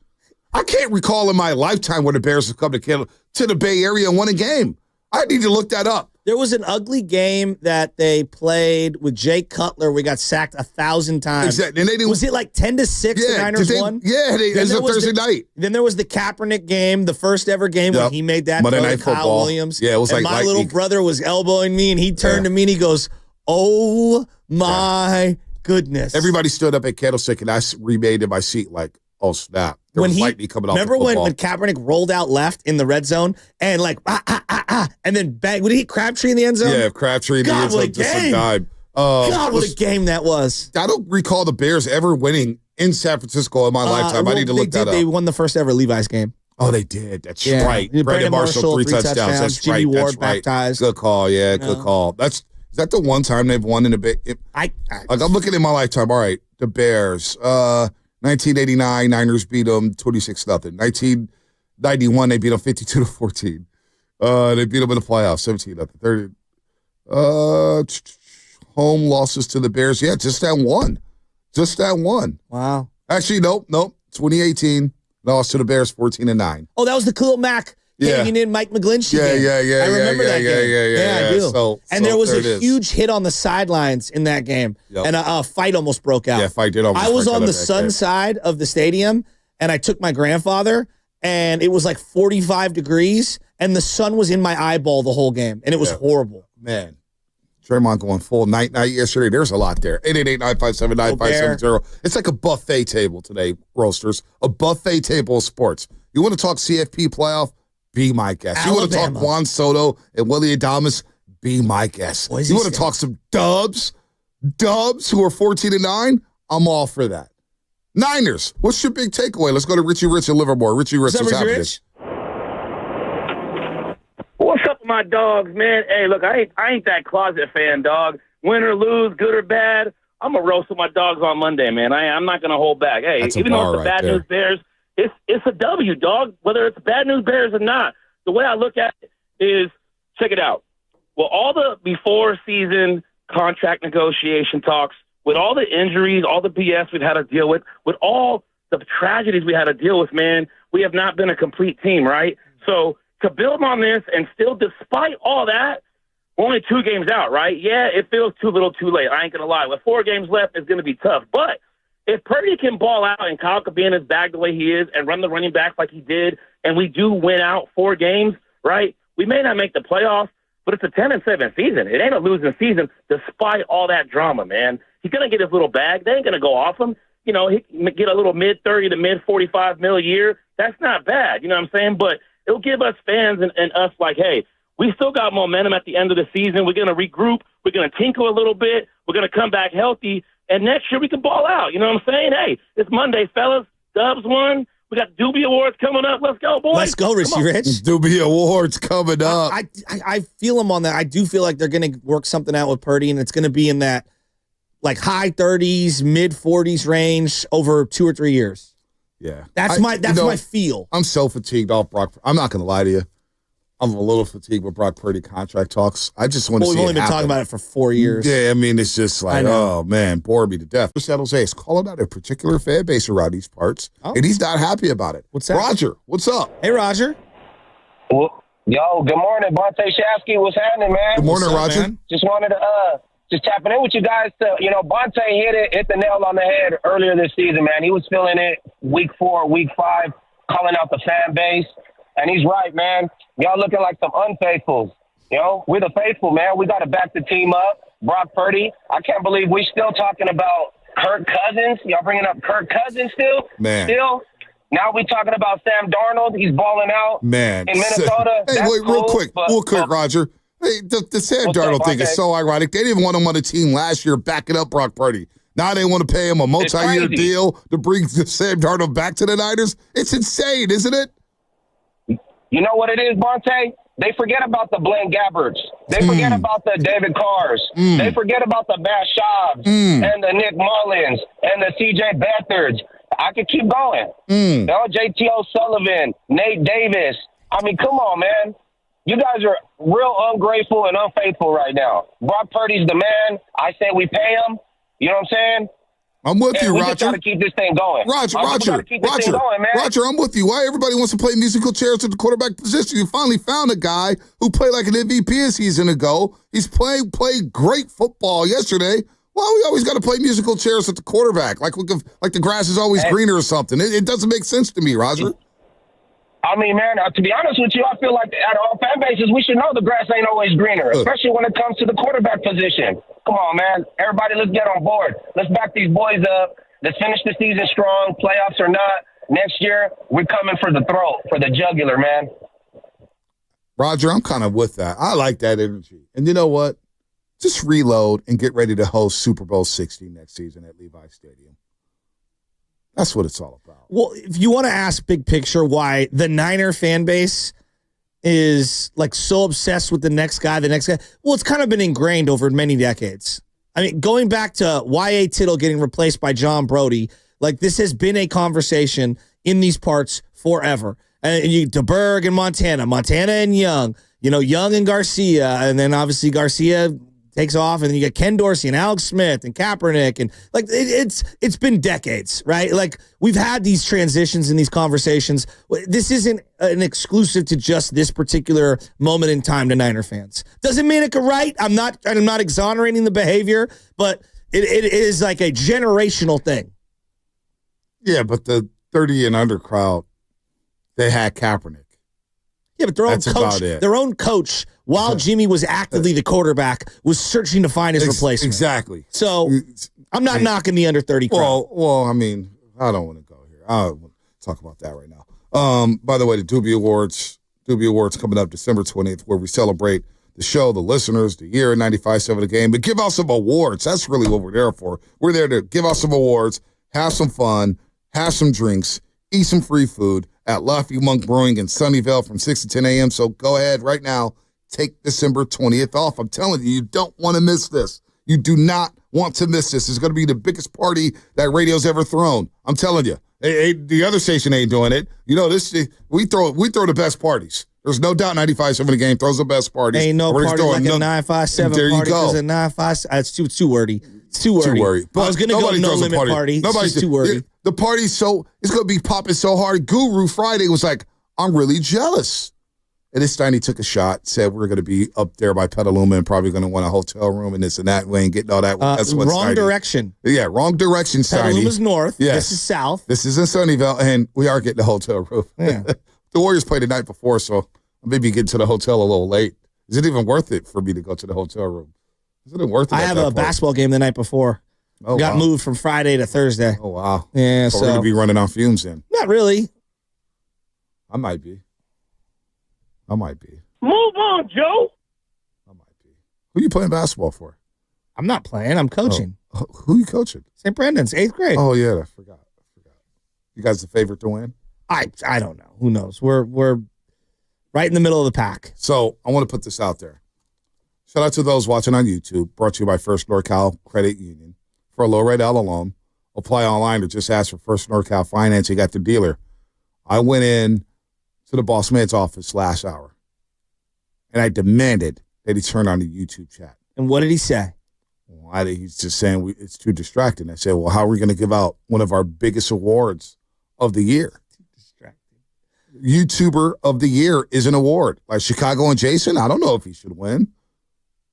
I can't recall in my lifetime where the Bears have come to the Bay Area and won a game. I need to look that up. There was an ugly game that they played with Jay Cutler. We got sacked 1,000 times. Exactly. And they didn't, was it like 10-6 the Niners won? Yeah, it was a Thursday night. Then there was the Kaepernick game, the first ever game when he made that Monday throw Night to Kyle Football. Williams. Yeah, it was and like my little brother was elbowing me, and he turned to me and he goes, oh my goodness. Everybody stood up at Candlestick, and I remained in my seat like, oh, snap. There was lightning coming off the football. Remember when Kaepernick rolled out left in the red zone and like, and then bang, would he hit Crabtree in the end zone? Yeah, Crabtree in the end zone just a dime. God, what a game that was. I don't recall the Bears ever winning in San Francisco in my lifetime. I need to look that up. They won the first ever Levi's game. Oh, they did. That's right. Brandon Marshall, 3 touchdowns. That's Jimmy right. Ward baptized. Good call. Yeah, good call. Is that the one time they've won in a bit? I'm looking at my lifetime. All right, the Bears. 1989, Niners beat them 26-0. 1991, they beat them 52-14. They beat them in the playoffs 17-0. 30. Home losses to the Bears. Yeah, just that one. Wow. Actually, nope. 2018, lost to the Bears 14-9. Oh, that was the Khalil Mack Yeah. caving in Mike McGlinchey game. Yeah. I remember that game. Yeah, I do. So there was it a is. huge hit on the sidelines in that game, Yep. and a fight almost broke out. Yeah, fight did almost I was break out on of the that sun game. side of the stadium, and I took my grandfather, and it was like 45 degrees, and the sun was in my eyeball the whole game, and it was horrible. Man. Draymond going full night yesterday. There's a lot there. 888-957-9570. It's like a buffet table today, Roasters. A buffet table of sports. You want to talk CFP playoff? Be my guest. You want to talk Juan Soto and Willy Adames? Be my guest. You want to talk some Dubs who are 14-9? I'm all for that. Niners, what's your big takeaway? Let's go to Richie Rich in Livermore. Richie Rich, what's happening? Rich? What's up with my dogs, man? Hey, look, I ain't that closet fan, dog. Win or lose, good or bad, I'm going to roast with my dogs on Monday, man. I'm not going to hold back. Hey, even though it's the bad news Bears, it's a W, dog, whether it's bad news Bears or not. The way I look at it is, check it out. Well, all the before-season contract negotiation talks, with all the injuries, all the BS we've had to deal with all the tragedies we had to deal with, man, we have not been a complete team, right? So to build on this and still, despite all that, we're only 2 games out, right? Yeah, it feels too little too late. I ain't going to lie. With 4 games left, it's going to be tough. But if Purdy can ball out and Kyle could be in his bag the way he is and run the running backs like he did, and we do win out 4 games, right, we may not make the playoffs, but it's a 10-7 season. It ain't a losing season despite all that drama, man. He's going to get his little bag. They ain't going to go off him. You know, he can get a little mid-30 to mid-45 mil a year. That's not bad, you know what I'm saying? But it'll give us fans and us like, hey, we still got momentum at the end of the season. We're going to regroup. We're going to tinkle a little bit. We're going to come back healthy. And next year we can ball out. You know what I'm saying? Hey, it's Monday, fellas. Dubs won. We got Doobie Awards coming up. Let's go, boys. Let's go, Richie Rich. Doobie Awards coming up. I feel him on that. I do feel like they're going to work something out with Purdy, and it's going to be in that like high 30s, mid 40s range over 2 or 3 years. Yeah. That's my feel. I'm so fatigued off Brock. I'm not going to lie to you. I'm a little fatigued with Brock Purdy contract talks. I just want to see we've only been happen. talking about it for 4 years. Yeah, I mean, it's just like, oh, man, bore me to death. San Jose is calling out a particular fan base around these parts, and he's not happy about it. What's that? Roger, what's up? Hey, Roger. Well, yo, good morning, Bonta and Shasky. What's happening, man? Good morning, Roger. Man? Just wanted to just tapping in with you guys. Bonta hit the nail on the head earlier this season, man. He was feeling it week 4, week 5, calling out the fan base. And he's right, man. Y'all looking like some unfaithfuls. You know, we're the faithful, man. We got to back the team up. Brock Purdy. I can't believe we're still talking about Kirk Cousins. Y'all bringing up Kirk Cousins still? Man. Still? Now we talking about Sam Darnold. He's balling out. Man. In Minnesota. Hey, That's wait, cool, real quick, Roger. Hey, the Sam Darnold thing is so ironic. They didn't want him on the team last year backing up Brock Purdy. Now they want to pay him a multi-year deal to bring Sam Darnold back to the Niners. It's insane, isn't it? You know what it is, Bonta? They forget about the Blaine Gabberts. They forget about the David Carrs. They forget about the Bash Schaubs and the Nick Mullins and the C.J. Beathards. I could keep going. J.T. O'Sullivan, Nate Davis. I mean, come on, man. You guys are real ungrateful and unfaithful right now. Brock Purdy's the man. I say we pay him. You know what I'm saying? I'm with you, we Roger. Just gotta keep this thing going. Roger, I'm with you. Why everybody wants to play musical chairs at the quarterback position? You finally found a guy who played like an MVP a season ago. He's played great football yesterday. Why we always got to play musical chairs at the quarterback? Like the grass is always greener or something. It doesn't make sense to me, Roger. I mean, man, to be honest with you, I feel like at all fan bases, we should know the grass ain't always greener, especially when it comes to the quarterback position. Come on, man. Everybody, let's get on board. Let's back these boys up. Let's finish the season strong, playoffs or not. Next year, we're coming for the throat, for the jugular, man. Roger, I'm kind of with that. I like that energy. And you know what? Just reload and get ready to host Super Bowl 60 next season at Levi Stadium. That's what it's all about. Well, if you want to ask big picture why the Niner fan base is like so obsessed with the next guy, well, it's kind of been ingrained over many decades. I mean, going back to Y.A. Tittle getting replaced by John Brody, like this has been a conversation in these parts forever. And DeBerg and Montana and Young, Young and Garcia, and then obviously Garcia takes off, and then you get Ken Dorsey and Alex Smith and Kaepernick, and like it's been decades, right? Like we've had these transitions and these conversations. This isn't an exclusive to just this particular moment in time to Niner fans. Doesn't mean it could right. I'm not exonerating the behavior, but it is like a generational thing. Yeah, but the 30 and under crowd, they had Kaepernick. Yeah, but their own coach, while Jimmy was actively the quarterback, was searching to find his replacement. Exactly. So I'm not knocking the under 30 crowd. Well, I mean, I don't want to go here. I don't want to talk about that right now. By the way, the Doobie Awards coming up December 20th, where we celebrate the show, the listeners, the year, 95.7 the game, but give out some awards. That's really what we're there for. We're there to give out some awards, have some fun, have some drinks, eat some free food at Lofty Monk Brewing in Sunnyvale from 6 to 10 a.m. So go ahead right now. Take December 20th off. I'm telling you, you don't want to miss this. You do not want to miss this. It's going to be the biggest party that radio's ever thrown. I'm telling you. The other station ain't doing it. You know, we throw the best parties. There's no doubt 95.7 the game throws the best parties. Ain't no party like a 957 there party. You go. A 957. It's too wordy. It's too wordy. But I was going to go no limit party. Nobody's too wordy. The party's it's going to be popping so hard. Guru Friday was like, I'm really jealous. And this time he took a shot, said we're going to be up there by Petaluma and probably going to want a hotel room and this and that. We ain't getting all that. That's what's wrong direction. Yeah, wrong direction, Steiny. Petaluma's north. Yes. This is south. This is in Sunnyvale, and we are getting a hotel room. Yeah. The Warriors played the night before, so I may be getting to the hotel a little late. Is it even worth it for me to go to the hotel room? Is it worth it? I have a basketball game the night before. Got moved from Friday to Thursday. Oh, wow. Yeah, so we're going to be running on fumes then. Not really. I might be. Move on, Joe. I might be. Who you playing basketball for? I'm not playing. I'm coaching. Oh, who you coaching? St. Brendan's, 8th grade. Oh, yeah. I forgot. You guys the favorite to win? I don't know. Who knows? We're right in the middle of the pack. So I want to put this out there. Shout out to those watching on YouTube. Brought to you by First NorCal Credit Union. For a low rate L loan, apply online or just ask for First NorCal Financing at the dealer. I went in to the boss man's office last hour, and I demanded that he turn on the YouTube chat. And what did he say? Well, he's just saying it's too distracting. I said, well, how are we going to give out one of our biggest awards of the year? YouTuber of the year is an award. Like Chicago and Jason, I don't know if he should win.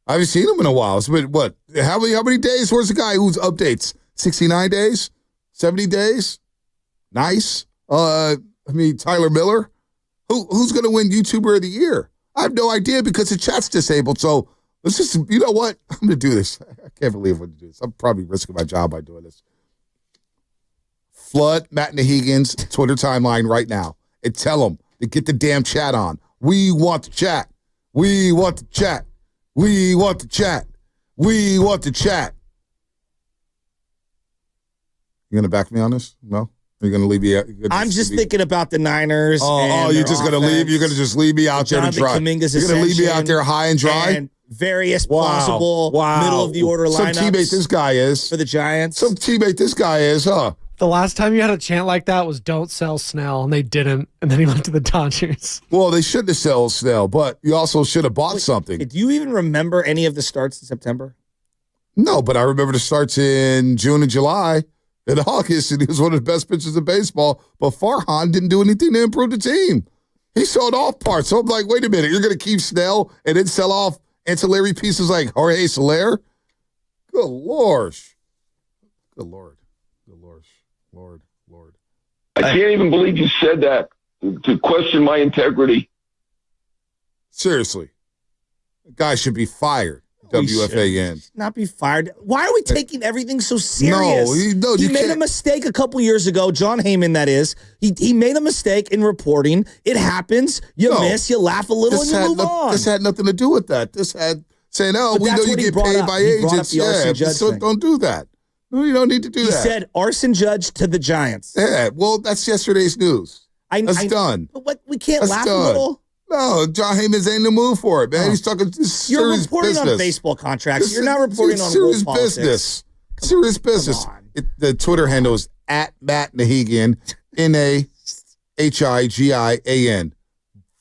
I haven't seen him in a while. It's been, what? How many days? Where's the guy who's updates? 69 days? 70 days? Nice. Tyler Miller. Who's going to win YouTuber of the year? I have no idea because the chat's disabled. So let's just, you know what? I'm going to do this. I can't believe I'm going to do this. I'm probably risking my job by doing this. Flood Matt Nahigan's Twitter timeline right now and tell them to get the damn chat on. We want the chat. We want the chat. We want the chat. We want the chat. You going to back me on this? No? You're going to leave me out? I'm just thinking about the Niners. You're just going to leave? You're going to just leave me out there to dry? You're going to leave me out there high and dry? And various possible middle-of-the-order lineups. Some teammate this guy is. For the Giants. Some teammate this guy is, huh? The last time you had a chant like that was don't sell Snell, and they didn't. And then he went to the Dodgers. Well, they shouldn't have sold Snell, but you also should have bought something. Do you even remember any of the starts in September? No, but I remember the starts in June and July. In August, and he was one of the best pitchers in baseball, but Farhan didn't do anything to improve the team. He sold off parts. So I'm like, wait a minute, you're going to keep Snell and then sell off ancillary pieces like Jorge Soler? Good Lord. Good Lord. Good Lord. Lord. I can't even believe you said that to question my integrity. Seriously. The guy should be fired. WFAN. Not be fired. Why are we taking everything so serious? He made a mistake a couple years ago. John Heyman, that is. He made a mistake in reporting. It happens. You miss, you laugh a little, and you move on. This had nothing to do with that. This had saying, we know you get paid by agents. So don't do that. No, you don't need to do that. He said arson judge to the Giants. Yeah, well, that's yesterday's news. That's done. But we can't laugh a little? No, John Heyman's ain't in the mood for it, man. He's talking serious business. You're reporting on baseball contracts. You're not reporting on serious business. Serious business. The Twitter handle is @Matt Nahigian, NAHIGIAN.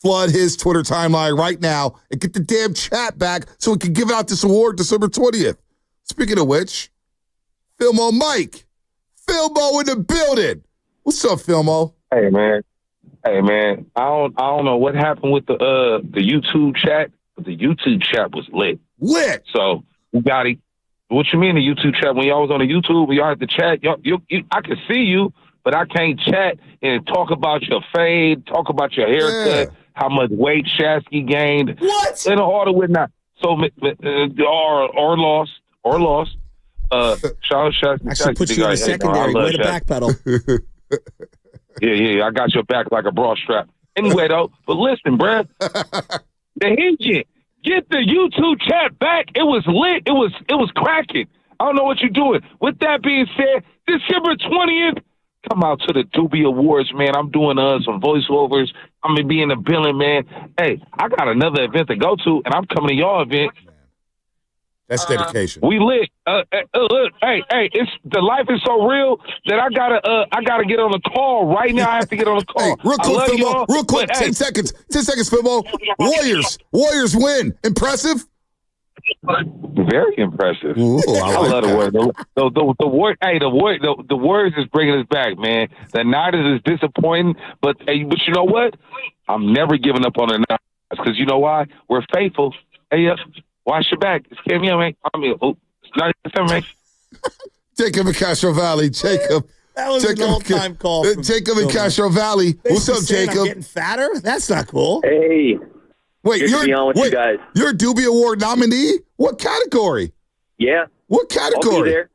flood his Twitter timeline right now and get the damn chat back so we can give out this award December 20th. Speaking of which, Filmo Mike. Filmo in the building. What's up, Filmo? Hey, man. I don't know what happened with the YouTube chat, but the YouTube chat was lit. Lit. So you got it. What you mean the YouTube chat? When y'all was on the YouTube, when y'all had to chat, I could see you, but I can't chat and talk about your fade, talk about your haircut, how much weight Shasky gained. What? And all the whatnot. So or lost. Shout out Shasky. Actually put you in the secondary. Way to backpedal. Yeah. I got your back like a bra strap. Anyway, though, but listen, bruh. The engine. Get the YouTube chat back. It was lit. It was cracking. I don't know what you're doing. With that being said, December 20th, come out to the Doobie Awards, man. I'm doing some voiceovers. I'm going to be in the building, man. Hey, I got another event to go to, and I'm coming to y'all event. That's dedication. We lit. Look, hey, it's the life is so real that I gotta get on the call right now. I have to get on the call. Hey, real quick, Filmo. Real quick, 10 seconds. 10 seconds, Filmo. Warriors win. Impressive. Very impressive. Ooh, I love the word. The Warriors is bringing us back, man. The Niners is disappointing, but you know what? I'm never giving up on the Niners because you know why? We're faithful. Hey, watch your back. It's cameo, man. It's 97, man. Jacob in Castro Valley. Jacob. That was an all-time call. Jacob in Castro Valley. What's up, Jacob? I'm getting fatter? That's not cool. Hey. Wait, good to be on with you guys. You're a Doobie Award nominee? What category? Yeah. What category? I'll be there.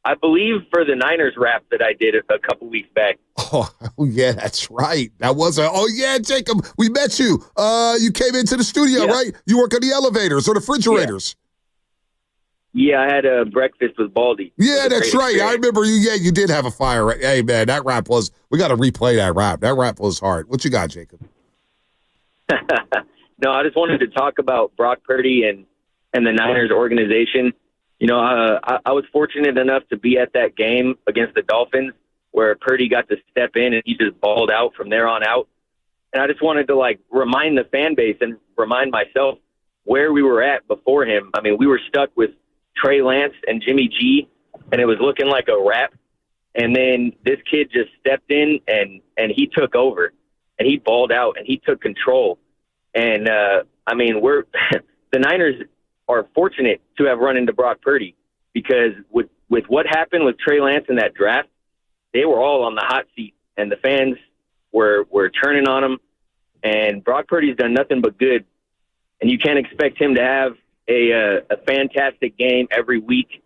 I believe for the Niners rap that I did a couple weeks back. Oh, yeah, that's right. That was Jacob, we met you. You came into the studio, right? You work on the elevators or the refrigerators. Yeah, I had a breakfast with Baldy. Yeah, that's right. Experience. I remember you. Yeah, you did have a fire. Right? Hey, man, that rap was, we got to replay that rap. That rap was hard. What you got, Jacob? No, I just wanted to talk about Brock Purdy and the Niners organization. You know, I was fortunate enough to be at that game against the Dolphins where Purdy got to step in and he just balled out from there on out. And I just wanted to, remind the fan base and remind myself where we were at before him. I mean, we were stuck with Trey Lance and Jimmy G, and it was looking like a wrap. And then this kid just stepped in and he took over, and he balled out, and he took control. And, we're the Niners are fortunate to have run into Brock Purdy because with what happened with Trey Lance in that draft, they were all on the hot seat, and the fans were turning on him. And Brock Purdy's done nothing but good, and you can't expect him to have a fantastic game every week,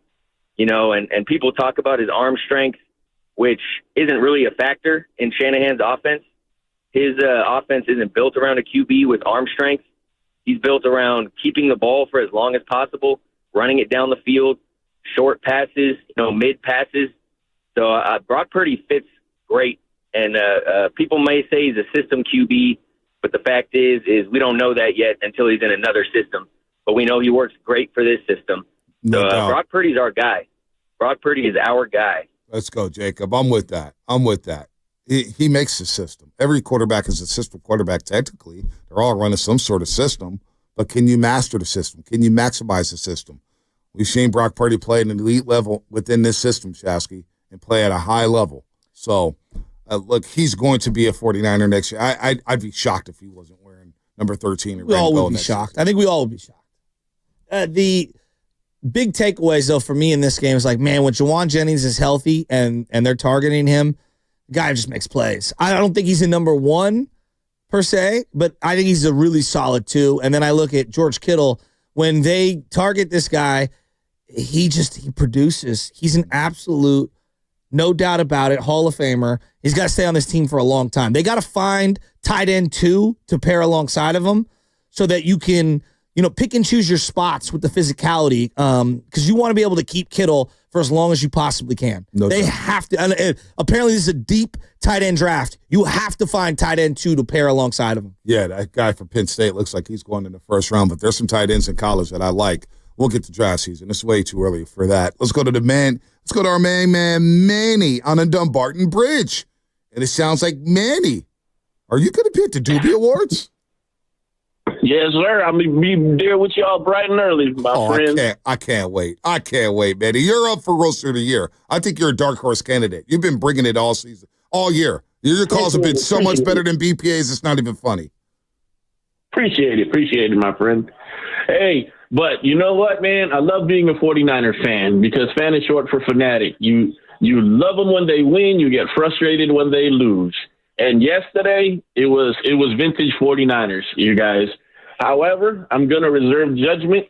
you know. And people talk about his arm strength, which isn't really a factor in Shanahan's offense. His offense isn't built around a QB with arm strength. He's built around keeping the ball for as long as possible, running it down the field, short passes, mid passes. So Brock Purdy fits great. And people may say he's a system QB, but the fact is we don't know that yet until he's in another system. But we know he works great for this system. No so doubt. Brock Purdy's our guy. Brock Purdy is our guy. Let's go, Jacob. I'm with that. He makes the system. Every quarterback is a system quarterback technically. They're all running some sort of system. But can you master the system? Can you maximize the system? We've seen Brock Purdy play at an elite level within this system, Shasky, and play at a high level. So, look, he's going to be a 49er next year. I'd be shocked if he wasn't wearing number 13. We all would be shocked. I think we all would be shocked. The big takeaways, though, for me in this game is when Juwan Jennings is healthy and they're targeting him, the guy just makes plays. I don't think he's a number one per se, but I think he's a really solid two. And then I look at George Kittle. When they target this guy, he produces. He's an absolute, no doubt about it, Hall of Famer. He's got to stay on this team for a long time. They got to find tight end 2 to pair alongside of him so that you can, pick and choose your spots with the physicality, because you want to be able to keep Kittle for as long as you possibly can. They have to. And apparently, this is a deep tight end draft. You have to find tight end 2 to pair alongside of him. Yeah, that guy from Penn State looks like he's going in the first round, but there's some tight ends in college that I like. We'll get to draft season. It's way too early for that. Let's go to the man. Let's go to our man Manny on the Dumbarton Bridge. And it sounds like Manny, Are you going to be at the Doobie Awards? Yes, sir. I'll be there with y'all bright and early, my friends. I can't wait. I can't wait, man. You're up for Roaster of the Year. I think you're a dark horse candidate. You've been bringing it all season, all year. Your calls have been so much better than BPA's. It's not even funny. Appreciate it, my friend. Hey, but you know what, man? I love being a 49er fan because fan is short for fanatic. You love them when they win. You get frustrated when they lose. And yesterday, it was vintage 49ers, you guys. However, I'm going to reserve judgment.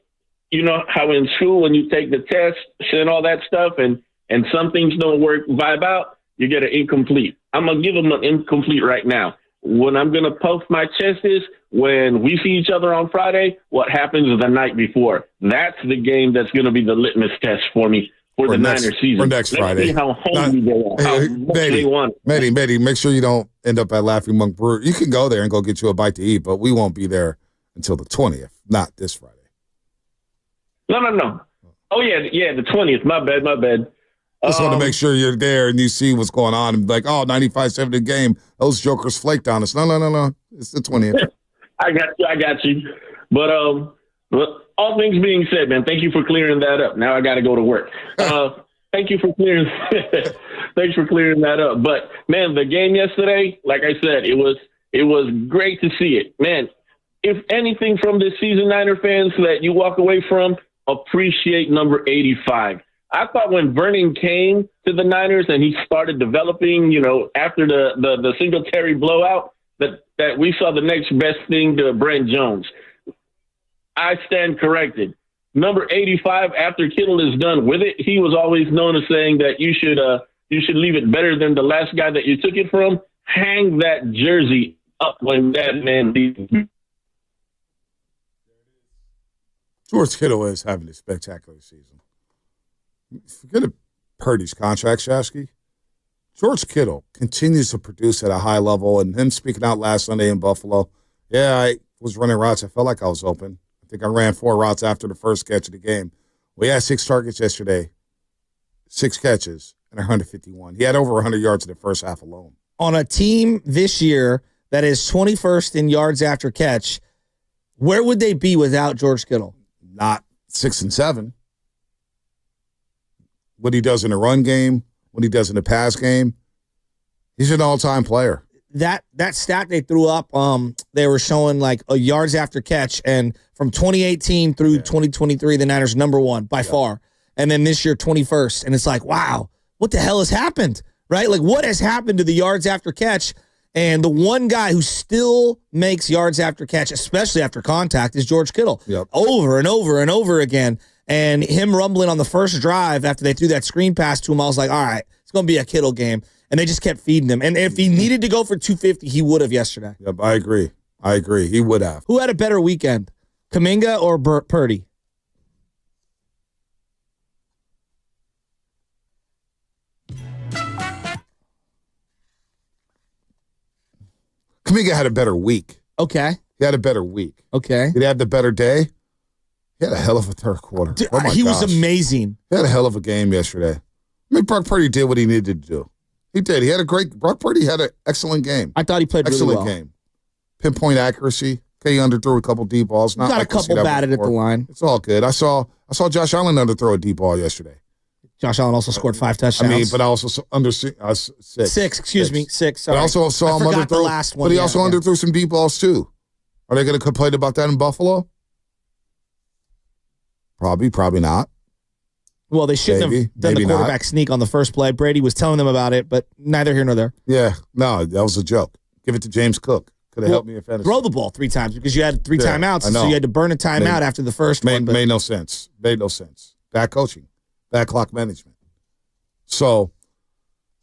You know how in school when you take the test and all that stuff and some things don't vibe out, you get an incomplete. I'm going to give them an incomplete right now. What I'm going to puff my chest is when we see each other on Friday, what happens the night before. That's the game that's going to be the litmus test for me for the Niners season. For next Friday. See how hungry they are, how much they want. Matty, make sure you don't end up at Laughing Monk Brewery. You can go there and go get you a bite to eat, but we won't be there until the 20th, not this Friday. No. Oh, yeah, the 20th. My bad. Just want to make sure you're there and you see what's going on and like, 95-7 the game. Those jokers flaked on us. No. It's the 20th. I got you. But all things being said, man, thank you for clearing that up. Now I got to go to work. Thank you for clearing. Thanks for clearing that up. But man, the game yesterday, like I said, it was great to see it, man. If anything from this season, Niner fans, that you walk away from, appreciate number 85. I thought when Vernon came to the Niners and he started developing, after the Singletary blowout, that we saw the next best thing to Brent Jones. I stand corrected. Number 85, after Kittle is done with it, he was always known as saying that you should leave it better than the last guy that you took it from. Hang that jersey up when that man leaves. George Kittle is having a spectacular season. Forget Purdy's contract, Shasky. George Kittle continues to produce at a high level, and him speaking out last Sunday in Buffalo, I was running routes. I felt like I was open. I think I ran 4 routes after the first catch of the game. We had 6 targets yesterday, 6 catches, and 151. He had over 100 yards in the first half alone. On a team this year that is 21st in yards after catch, where would they be without George Kittle? Not 6 and 7. What he does in the run game, what he does in the pass game, he's an all-time player. That stat they threw up, they were showing like a yards after catch, and from 2018 through 2023, the Niners #1 by far, and then this year 21st, and it's like, wow, what the hell has happened, right? Like, what has happened to the yards after catch? And the one guy who still makes yards after catch, especially after contact, is George Kittle. Yep. Over and over and over again. And him rumbling on the first drive after they threw that screen pass to him, I was like, all right, it's going to be a Kittle game. And they just kept feeding him. And if he needed to go for 250, he would have yesterday. Yep, I agree. He would have. Who had a better weekend, Kuminga or Purdy? Kuminga had a better week. Okay. He had a better week. Okay. Did he have the better day? He had a hell of a third quarter. Dude, he was amazing. He had a hell of a game yesterday. I mean, Brock Purdy did what he needed to do. He did. Brock Purdy had an excellent game. I thought he played really well. Excellent game. Pinpoint accuracy. Okay, he underthrew a couple deep balls. Got a couple batted at the line. It's all good. I saw Josh Allen underthrow a deep ball yesterday. Josh Allen also scored 5 touchdowns. I mean, but I also six. Six. But I also saw him underthrow. The last one. But he also underthrew some deep balls too. Are they going to complain about that in Buffalo? Probably not. Well, they shouldn't have done the quarterback sneak on the first play. Brady was telling them about it, but neither here nor there. Yeah, no, that was a joke. Give it to James Cook. Could have helped me in fantasy. Throw the ball 3 times because you had 3 timeouts, so you had to burn a timeout after the first one. Made no sense. Made no sense. Bad coaching. Bad clock management. So,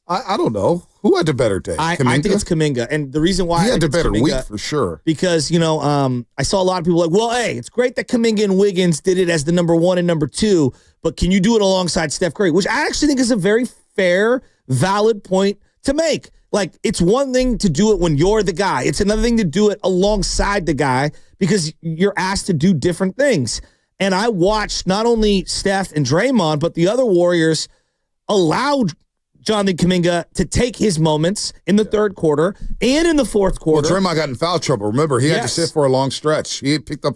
I don't know. Who had the better day? I think it's Kuminga. And the reason why he had the better week for sure. Because, I saw a lot of people like, well, hey, it's great that Kuminga and Wiggins did it as the number 1 and number 2, but can you do it alongside Steph Curry? Which I actually think is a very fair, valid point to make. Like, it's one thing to do it when you're the guy. It's another thing to do it alongside the guy because you're asked to do different things. And I watched not only Steph and Draymond, but the other Warriors allowed Jonathan Kuminga to take his moments in the third quarter and in the fourth quarter. Well, Draymond got in foul trouble. Remember, he had to sit for a long stretch. He had picked up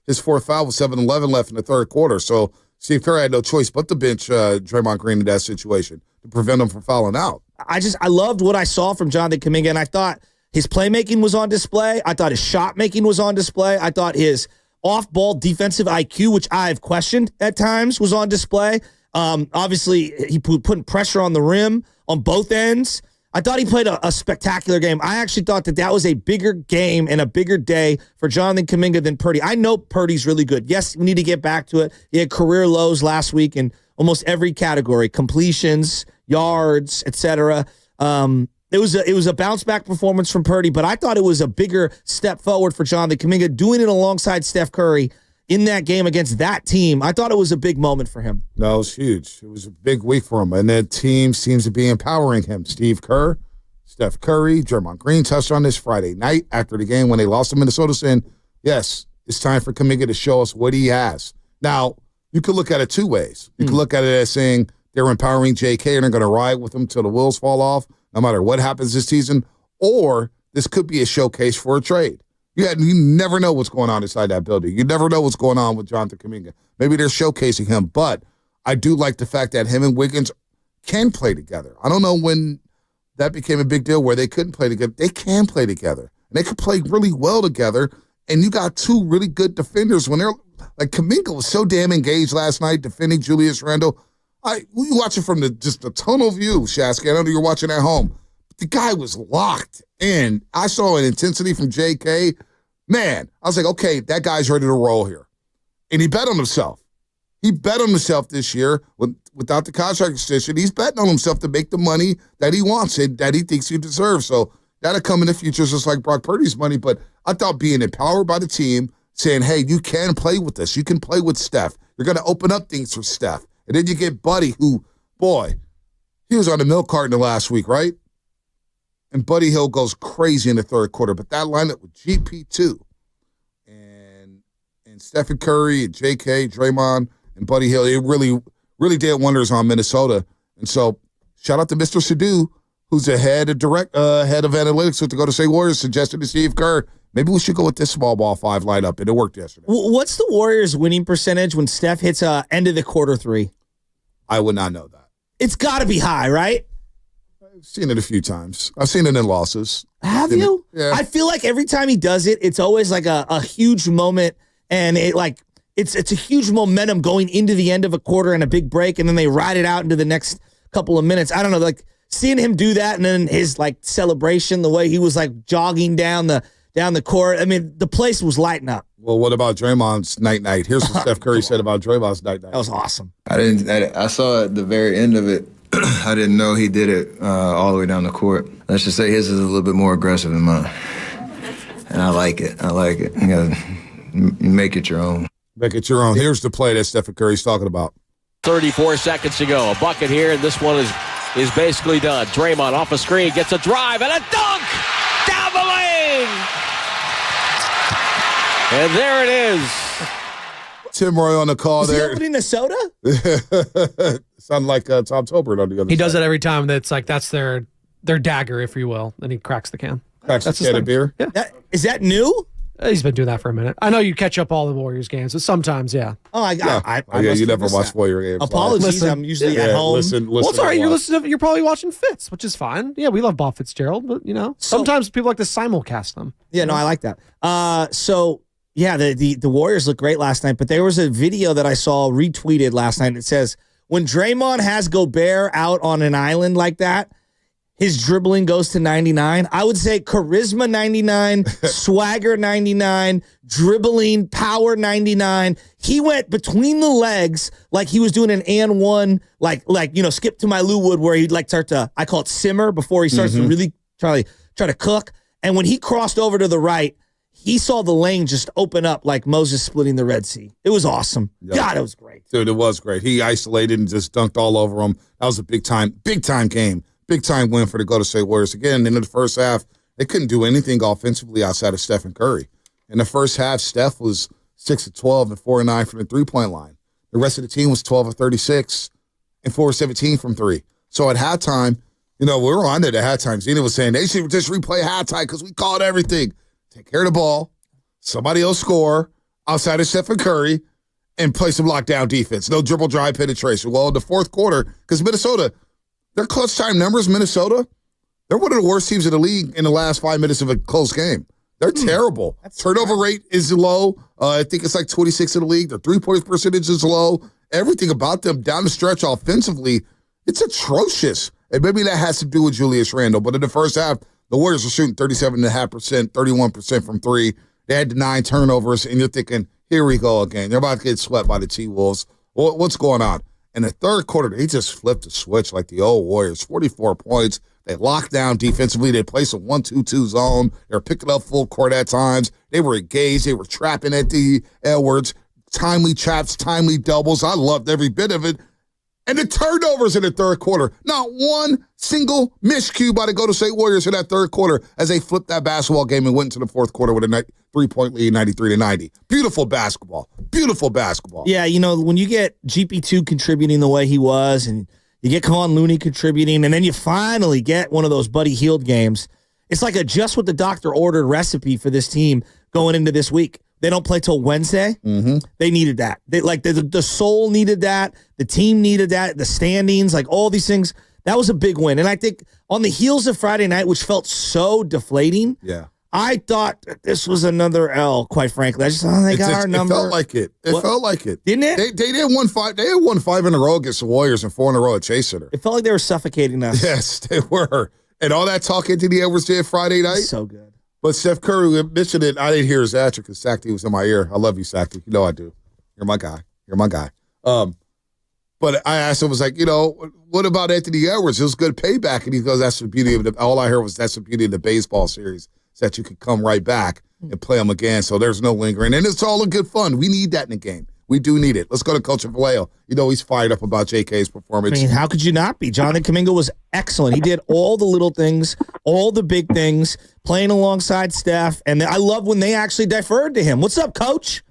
his fourth foul with 7:11 left in the third quarter. So Steve Kerr had no choice but to bench Draymond Green in that situation to prevent him from fouling out. I loved what I saw from Jonathan Kuminga, and I thought his playmaking was on display. I thought his shot making was on display. I thought his off-ball defensive IQ, which I've questioned at times, was on display. Obviously, he putting pressure on the rim on both ends. I thought he played a spectacular game. I actually thought that was a bigger game and a bigger day for Jonathan Kuminga than Purdy. I know Purdy's really good. Yes, we need to get back to it. He had career lows last week in almost every category: completions, yards, etc. It was a bounce back performance from Purdy, but I thought it was a bigger step forward for Jonathan Kuminga doing it alongside Steph Curry in that game against that team. I thought it was a big moment for him. No, it was huge. It was a big week for him, and that team seems to be empowering him. Steve Kerr, Steph Curry, Draymond Green touched on this Friday night after the game when they lost to Minnesota, saying, yes, it's time for Kuminga to show us what he has. Now, you could look at it two ways. You could look at it as saying they're empowering JK and they're going to ride with him till the wheels fall off, no matter what happens this season, or this could be a showcase for a trade. You never know what's going on inside that building. You never know what's going on with Jonathan Kuminga. Maybe they're showcasing him, but I do like the fact that him and Wiggins can play together. I don't know when that became a big deal where they couldn't play together. They can play together, and they could play really well together, and you got two really good defenders when they're like Kuminga was so damn engaged last night defending Julius Randle. You watch it from the tunnel view, Shasky. I know you're watching at home. The guy was locked in. I saw an intensity from JK. Man, I was like, okay, that guy's ready to roll here. And he bet on himself. He bet on himself this year without the contract extension. He's betting on himself to make the money that he wants and that he thinks he deserves. So that'll come in the future just like Brock Purdy's money. But I thought being empowered by the team, saying, hey, you can play with this. You can play with Steph. You're going to open up things for Steph. And then you get Buddy, who, boy, he was on the milk carton the last week, right? And Buddy Hill goes crazy in the third quarter. But that lineup with GP2 and Stephen Curry and JK, Draymond, and Buddy Hill, it really, really did wonders on Minnesota. And so shout out to Mr. Sadu, who's the head of analytics with the Golden State Warriors, suggested to Steve Kerr, maybe we should go with this small ball five lineup, and it worked yesterday. What's the Warriors' winning percentage when Steph hits a end of the quarter three? I would not know that. It's got to be high, right? I've seen it a few times. I've seen it in losses. Have you? Yeah. I feel like every time he does it, it's always like a huge moment, and it's a huge momentum going into the end of a quarter and a big break, and then they ride it out into the next couple of minutes. I don't know, like seeing him do that, and then his like celebration, the way he was like jogging down the court. I mean, the place was lighting up. Well, what about Draymond's night-night? Here's what Steph Curry said about Draymond's night-night. That was awesome. I saw at the very end of it. I didn't know he did it all the way down the court. Let's just say his is a little bit more aggressive than mine. And I like it. You gotta make it your own. Make it your own. Here's the play that Stephen Curry's talking about. 34 seconds to go. A bucket here, and this one is basically done. Draymond off a screen, gets a drive, and a dunk down the lane. And there it is. Tim Roy on the call Was there. he opening a soda? Sound like Tom Tolbert on the other He side. does it every time. That's their dagger, if you will. Then he cracks the can. Cracks the can of beer? Yeah. Is that new? He's been doing that for a minute. I know you catch up all the Warriors games, but sometimes, yeah. Oh, I you never watch Warrior games. Apologies, I'm usually at home. Listen. Well, it's all right. You're probably watching Fitz, which is fine. Yeah, we love Bob Fitzgerald, but sometimes people like to simulcast them. Yeah, no, I like that. Yeah, the Warriors looked great last night, but there was a video that I saw retweeted last night. It says, when Draymond has Gobert out on an island like that, his dribbling goes to 99. I would say charisma 99, swagger 99, dribbling, power 99. He went between the legs like he was doing an and one, like Skip to My Lou Wood, where he'd like start to, I call it simmer, before he starts to really try to cook. And when he crossed over to the right, he saw the lane just open up like Moses splitting the Red Sea. It was awesome. Yep. God, it was great. Dude, it was great. He isolated and just dunked all over him. That was a big time game. Big time win for the Golden State Warriors. Again, in the first half, they couldn't do anything offensively outside of Stephen Curry. In the first half, Steph was 6 of 12 and 4 of 9 from the three-point line. The rest of the team was 12 of 36 and 4 of 17 from three. So at halftime, we were on it at halftime. Zena was saying they should just replay halftime because we called everything. Take care of the ball. Somebody else score outside of Stephen Curry and play some lockdown defense. No dribble drive penetration. Well, in the fourth quarter, because Minnesota, their clutch time numbers, Minnesota, they're one of the worst teams in the league in the last 5 minutes of a close game. They're terrible. Turnover rate is low. I think it's like 26 in the league. Their three-point percentage is low. Everything about them down the stretch offensively, it's atrocious. And maybe that has to do with Julius Randle. But in the first half, the Warriors were shooting 37.5%, 31% from three. They had 9 turnovers, and you're thinking, here we go again. They're about to get swept by the T-Wolves. What's going on? In the third quarter, they just flipped the switch like the old Warriors. 44 points. They locked down defensively. They played some 1-2-2 zone. They were picking up full court at times. They were engaged. They were trapping at the Edwards. Timely traps, timely doubles. I loved every bit of it. And the turnovers in the third quarter. Not one single miscue by the Golden State Warriors in that third quarter as they flipped that basketball game and went into the fourth quarter with a 3-point lead, 93-90. Beautiful basketball. Beautiful basketball. Yeah, when you get GP2 contributing the way he was and you get Kevon Looney contributing, and then you finally get one of those Buddy Hield games, it's like a just what the doctor ordered recipe for this team going into this week. They don't play till Wednesday. Mm-hmm. They needed that. The soul needed that. The team needed that. The standings, all these things. That was a big win. And I think on the heels of Friday night, which felt so deflating, I thought this was another L, quite frankly. I just thought they got our number. It felt like it. It felt like it. Didn't it? They did won 5. They had won 5 in a row against the Warriors and 4 in a row at Chase Center. It felt like they were suffocating us. Yes, they were. And all that talk Anthony Edwards did Friday night. So good. But Steph Curry mentioned it. I didn't hear his answer because Sackey was in my ear. I love you, Sackey. You know I do. You're my guy. You're my guy. But I asked him, was like, what about Anthony Edwards? It was good payback. And he goes, that's the beauty of it. All I heard was that's the beauty of the baseball series, is that you could come right back and play them again. So there's no lingering. And it's all in good fun. We need that in the game. We do need it. Let's go to Coach Vallejo. He's fired up about JK's performance. I mean, how could you not be? Jonathan Kuminga was excellent. He did all the little things, all the big things, playing alongside Steph. And I love when they actually deferred to him. What's up, Coach?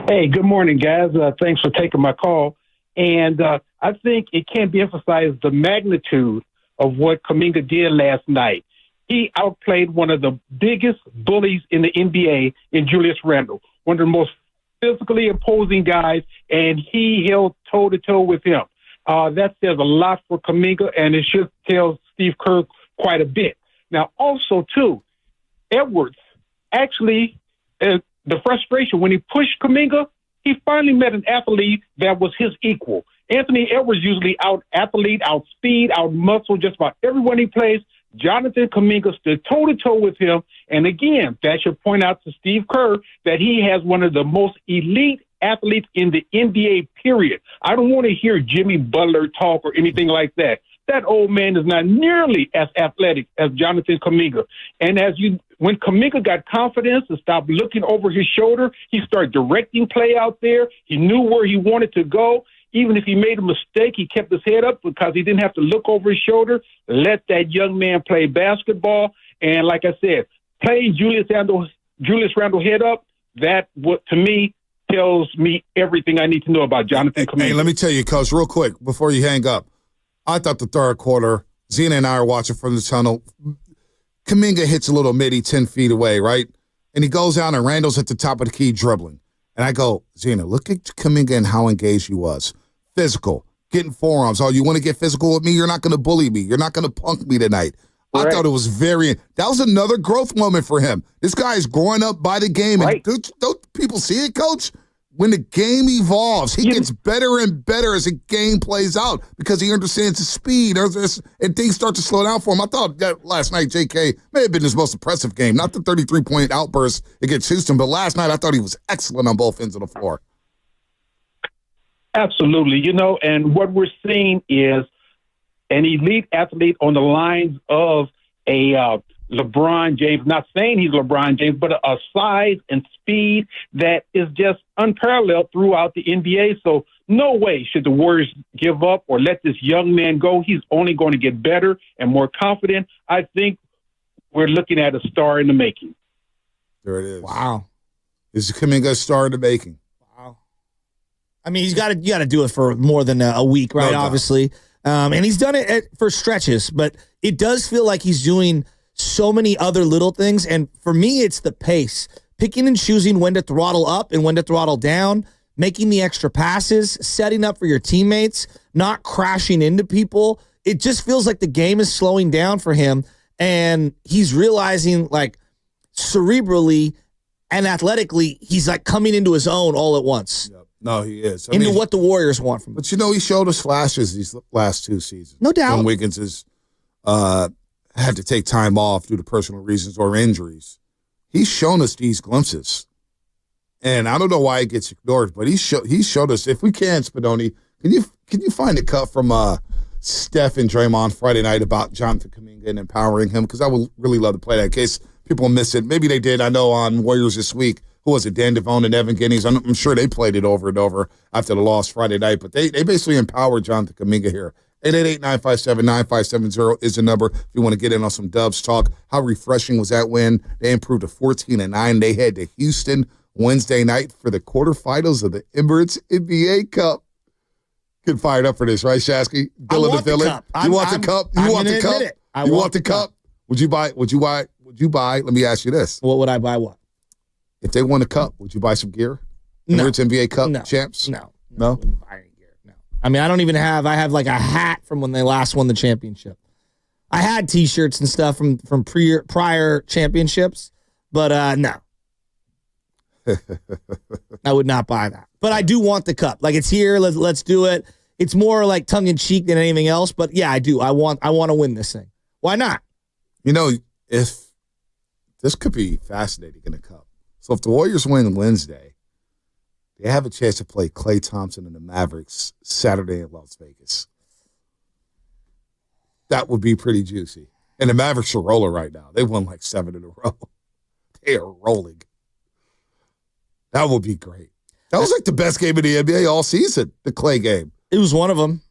Hey, good morning, guys. Thanks for taking my call. And I think it can't be emphasized the magnitude of what Kuminga did last night. He outplayed one of the biggest bullies in the NBA in Julius Randle, one of the most physically imposing guys, and he held toe-to-toe with him. That says a lot for Kuminga, and it should tell Steve Kerr quite a bit. Now, also, too, Edwards, actually, the frustration, when he pushed Kuminga, he finally met an athlete that was his equal. Anthony Edwards usually out-athlete, out-speed, out-muscle just about everyone he plays. Jonathan Kuminga stood toe-to-toe with him. And again, that should point out to Steve Kerr that he has one of the most elite athletes in the NBA, period. I don't want to hear Jimmy Butler talk or anything like that. That old man is not nearly as athletic as Jonathan Kuminga. And when Kuminga got confidence and stopped looking over his shoulder, he started directing play out there. He knew where he wanted to go. Even if he made a mistake, he kept his head up because he didn't have to look over his shoulder. Let that young man play basketball. And like I said, playing Julius Randle head up, that to me tells me everything I need to know about Jonathan Kuminga. Hey, let me tell you, Coach, real quick before you hang up. I thought the third quarter, Zena and I are watching from the tunnel. Kuminga hits a little midi 10 feet away, right? And he goes down and Randall's at the top of the key dribbling. And I go, Zena, look at Kuminga and how engaged he was. Physical, getting forearms. Oh, you want to get physical with me? You're not going to bully me. You're not going to punk me tonight. Right. I thought it was that was another growth moment for him. This guy is growing up by the game. Right. And don't people see it, Coach? When the game evolves, he gets better and better as the game plays out because he understands the speed and things start to slow down for him. I thought that last night JK may have been his most impressive game. Not the 33-point outburst against Houston, but last night I thought he was excellent on both ends of the floor. Absolutely. And what we're seeing is an elite athlete on the lines of a LeBron James, not saying he's LeBron James, but a size and speed that is just unparalleled throughout the NBA. So no way should the Warriors give up or let this young man go. He's only going to get better and more confident. I think we're looking at a star in the making. There it is. Wow. This is Kuminga, star in the making. Wow. I mean, you got to do it for more than a week, right? No, obviously. And he's done it for stretches, but it does feel like he's doing so many other little things. And for me, it's the pace. Picking and choosing when to throttle up and when to throttle down, making the extra passes, setting up for your teammates, not crashing into people. It just feels like the game is slowing down for him. And he's realizing, like, cerebrally and athletically, he's like coming into his own all at once. Yep. No, he is. Into what the Warriors want from him. But, he showed us flashes these last 2 seasons. No doubt. When Wiggins has had to take time off due to personal reasons or injuries. He's shown us these glimpses. And I don't know why it gets ignored, but he showed us. If we can, Spadoni, can you find a cut from Steph and Draymond Friday night about Jonathan Kuminga and empowering him? Because I would really love to play that in case people miss it. Maybe they did. I know on Warriors This Week, who was it, Dan Devone and Evan Giddings? I'm sure they played it over and over after the loss Friday night, but they basically empowered Jonathan Kuminga here. 888-957-9570 is the number if you want to get in on some Dubs talk. How refreshing was that win? They improved to 14-9. They head to Houston Wednesday night for the quarterfinals of the Emirates NBA Cup. Get fired up for this, right, Shasky? Dylan the villain. You want the cup? You want the cup? You want the cup? Would you buy? Let me ask you this. What would I buy? What? If they won a cup, would you buy some gear? Emirates NBA Cup champs? No. I wouldn't buy any gear. No. I mean, I don't even have. I have like a hat from when they last won the championship. I had T-shirts and stuff from prior championships, but no. I would not buy that. But I do want the cup. Like, it's here. Let's do it. It's more like tongue in cheek than anything else. But yeah, I do. I want to win this thing. Why not? If this could be fascinating in a cup. So if the Warriors win Wednesday, they have a chance to play Klay Thompson and the Mavericks Saturday in Las Vegas. That would be pretty juicy. And the Mavericks are rolling right now. They won like 7 in a row. They are rolling. That would be great. That was like the best game of the NBA all season, the Klay game. It was one of them.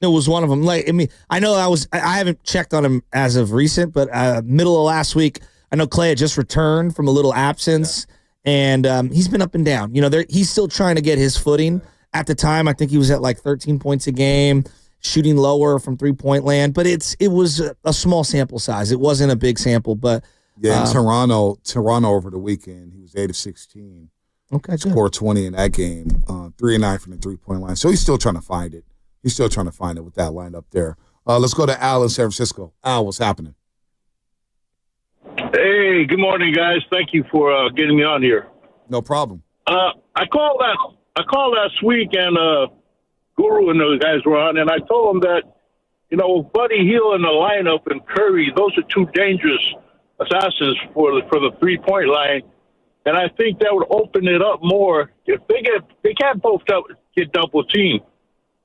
It was one of them. Like, I mean, I know I haven't checked on him as of recent, but middle of last week, I know Klay had just returned from a little absence, and he's been up and down. He's still trying to get his footing. At the time, I think he was at like 13 points a game, shooting lower from three-point land, but it was a small sample size. It wasn't a big sample, but yeah, in Toronto over the weekend, he was 8 of 16. Okay, good. Scored 20 in that game, 3 and 9 from the three-point line. So he's still trying to find it. He's still trying to find it with that lineup there. Let's go to Al in San Francisco. Al, what's happening? Hey, good morning, guys. Thank you for getting me on here. No problem. I called last week, and Guru and those guys were on, and I told them that, Buddy Hield in the lineup and Curry, those are two dangerous assassins for the three-point line. And I think that would open it up more if they can't both get double teamed.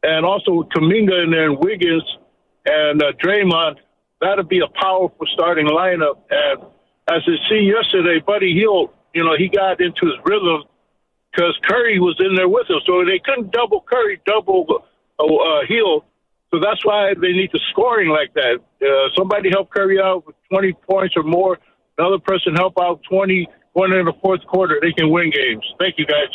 And also Kuminga and then Wiggins and Draymond, that'd be a powerful starting lineup. And as I see yesterday, Buddy Hield, he got into his rhythm because Curry was in there with him. So they couldn't double Curry, double Hield. So that's why they need the scoring like that. Somebody help Curry out with 20 points or more. Another person help out 20 going into the fourth quarter. They can win games. Thank you, guys.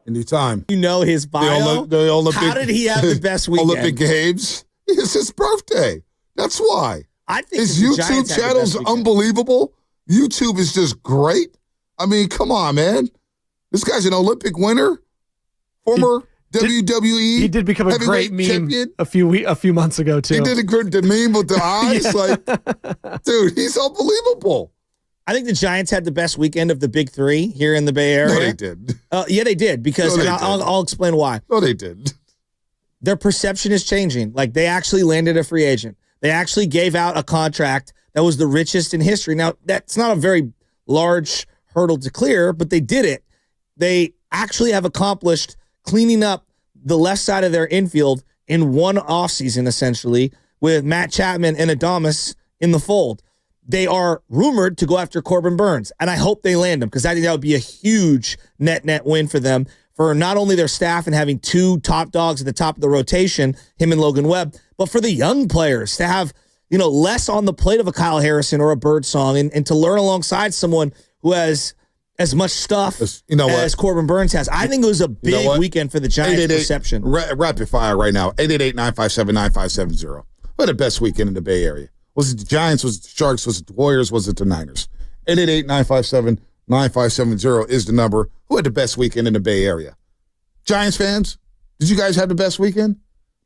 Anytime. His bio? The Olympic, how did he have the best weekend? Olympic Games? It's his birthday. That's why. I think his YouTube channel's unbelievable. YouTube is just great. I mean, come on, man. This guy's an Olympic winner, former WWE. He did become a great meme champion. a few months ago too. He did the meme with the eyes, like, dude, he's unbelievable. I think the Giants had the best weekend of the big three here in the Bay Area. No, they did. Yeah, they did, because I'll explain why. No, they didn't. Their perception is changing. Like, they actually landed a free agent. They actually gave out a contract that was the richest in history. Now, that's not a very large hurdle to clear, but they did it. They actually have accomplished cleaning up the left side of their infield in one offseason, essentially, with Matt Chapman and Adames in the fold. They are rumored to go after Corbin Burns, and I hope they land him, because I think that would be a huge net win for them, for not only their staff and having two top dogs at the top of the rotation, him and Logan Webb, but for the young players to have, less on the plate of a Kyle Harrison or a Birdsong, and to learn alongside someone who has as much stuff as Corbin Burns has. I think it was a big weekend for the Giants perception. Rapid fire right now. 888-957-9570. What the best weekend in the Bay Area? Was it the Giants? Was it the Sharks? Was it the Warriors? Was it the Niners? 888-957-9570 is the number. Who had the best weekend in the Bay Area? Giants fans? Did you guys have the best weekend?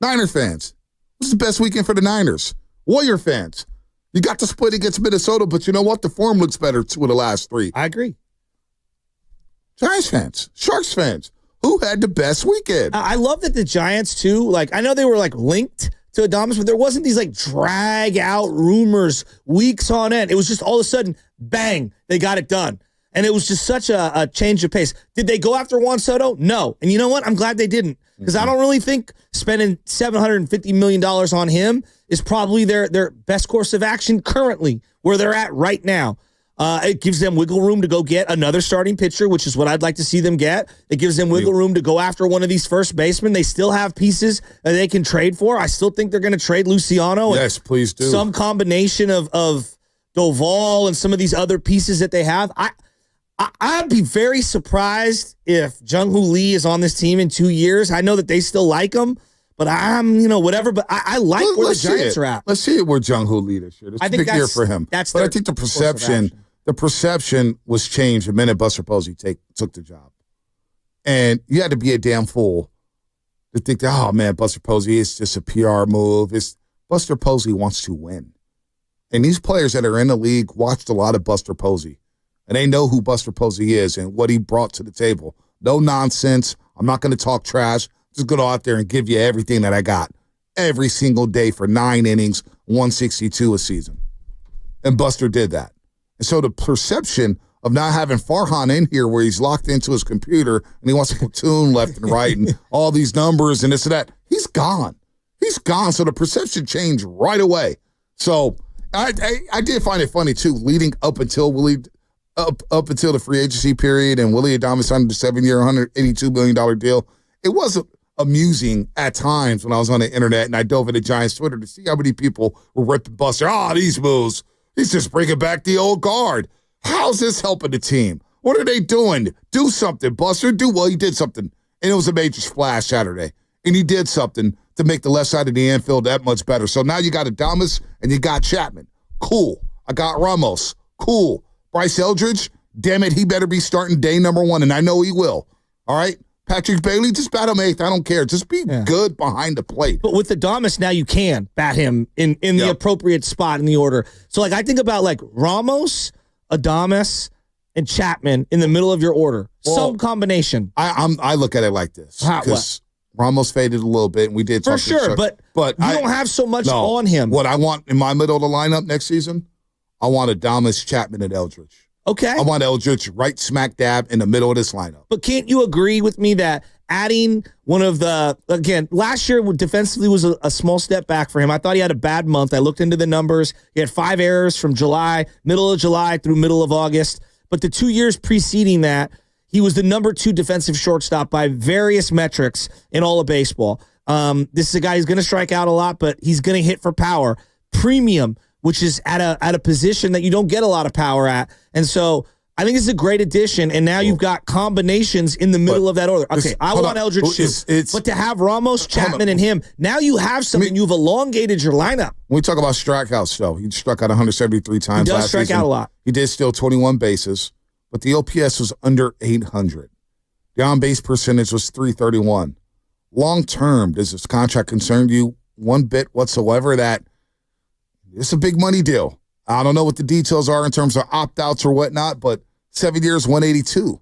Niner fans? What's the best weekend for the Niners? Warrior fans? You got the split against Minnesota, but you know what? The form looks better two of the last three. I agree. Giants fans, Sharks fans, who had the best weekend? I love that the Giants, too, I know they were, linked to Adames, but there wasn't these, drag-out rumors weeks on end. It was just all of a sudden, bang, they got it done. And it was just such a change of pace. Did they go after Juan Soto? No. And you know what? I'm glad they didn't, because I don't really think spending $750 million on him is probably their best course of action currently, where they're at right now. It gives them wiggle room to go get another starting pitcher, which is what I'd like to see them get. It gives them wiggle room to go after one of these first basemen. They still have pieces that they can trade for. I still think they're going to trade Luciano. Yes, please do. Some combination of Doval and some of these other pieces that they have. I'd be very surprised if Jung-Hoo Lee is on this team in 2 years. I know that they still like him, but whatever. But I like where the Giants are at. Let's see it where Jung-Hoo Lee this year. It's a big year for him. But I think the perception was changed the minute Buster Posey took the job. And you had to be a damn fool to think that, oh, man, Buster Posey is just a PR move. Buster Posey wants to win. And these players that are in the league watched a lot of Buster Posey. And they know who Buster Posey is and what he brought to the table. No nonsense. I'm not going to talk trash. Just go out there and give you everything that I got every single day for 9 innings, 162 a season. And Buster did that. And so the perception of not having Farhan in here where he's locked into his computer and he wants to platoon left and right and all these numbers and this and that, he's gone. He's gone. So the perception changed right away. So I did find it funny, too, leading up until up until the free agency period and Willy Adames signed the 7-year, $182 million deal. It was amusing at times when I was on the internet and I dove into Giants Twitter to see how many people were ripping Buster. These moves. He's just bringing back the old guard. How's this helping the team? What are they doing? Do something, Buster. Well, he did something. And it was a major splash Saturday. And he did something to make the left side of the infield that much better. So now you got Adames and you got Chapman. Cool. I got Ramos. Cool. Bryce Eldridge, damn it, he better be starting day number 1, and I know he will. All right? Patrick Bailey, just bat him 8th. I don't care. Just be good behind the plate. But with Adames, now you can bat him in the appropriate spot in the order. So, I think about, Ramos, Adames, and Chapman in the middle of your order. Well, some combination. I look at it like this. Because Ramos faded a little bit, and we did talk for sure, but you don't have so much on him. What I want in my middle of the lineup next season, I want Adames, Chapman, and Eldridge. Okay. I want Eldridge right smack dab in the middle of this lineup. But can't you agree with me that adding one of last year defensively was a small step back for him. I thought he had a bad month. I looked into the numbers. He had 5 errors from middle of July through middle of August. But the 2 years preceding that, he was the number 2 defensive shortstop by various metrics in all of baseball. This is a guy who's going to strike out a lot, but he's going to hit for power. Premium, which is at a position that you don't get a lot of power at. And so I think it's a great addition, and now you've got combinations in the middle of that order. Okay, I want Eldridge too, but to have Ramos, Chapman, and him, now you have something. You've elongated your lineup. When we talk about strikeouts, though, he struck out 173 times last season. He does strike out a lot. He did steal 21 bases, but the OPS was under 800. The on-base percentage was 331. Long-term, does this contract concern you one bit whatsoever that it's a big money deal? I don't know what the details are in terms of opt-outs or whatnot, but 7 years, 182.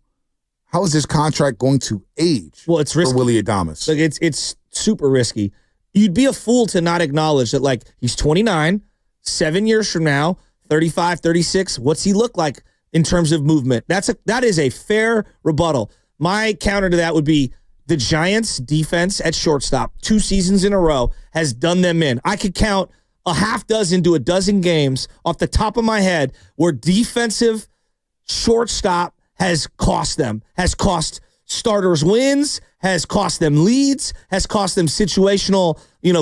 How is this contract going to age? Well, it's risky for Willy Adames. It's super risky. You'd be a fool to not acknowledge that, he's 29, 7 years from now, 35, 36. What's he look like in terms of movement? That is a fair rebuttal. My counter to that would be the Giants' defense at shortstop, 2 seasons in a row, has done them in. I could count a half dozen to a dozen games off the top of my head where defensive shortstop has cost them, has cost starters wins, has cost them leads, has cost them situational,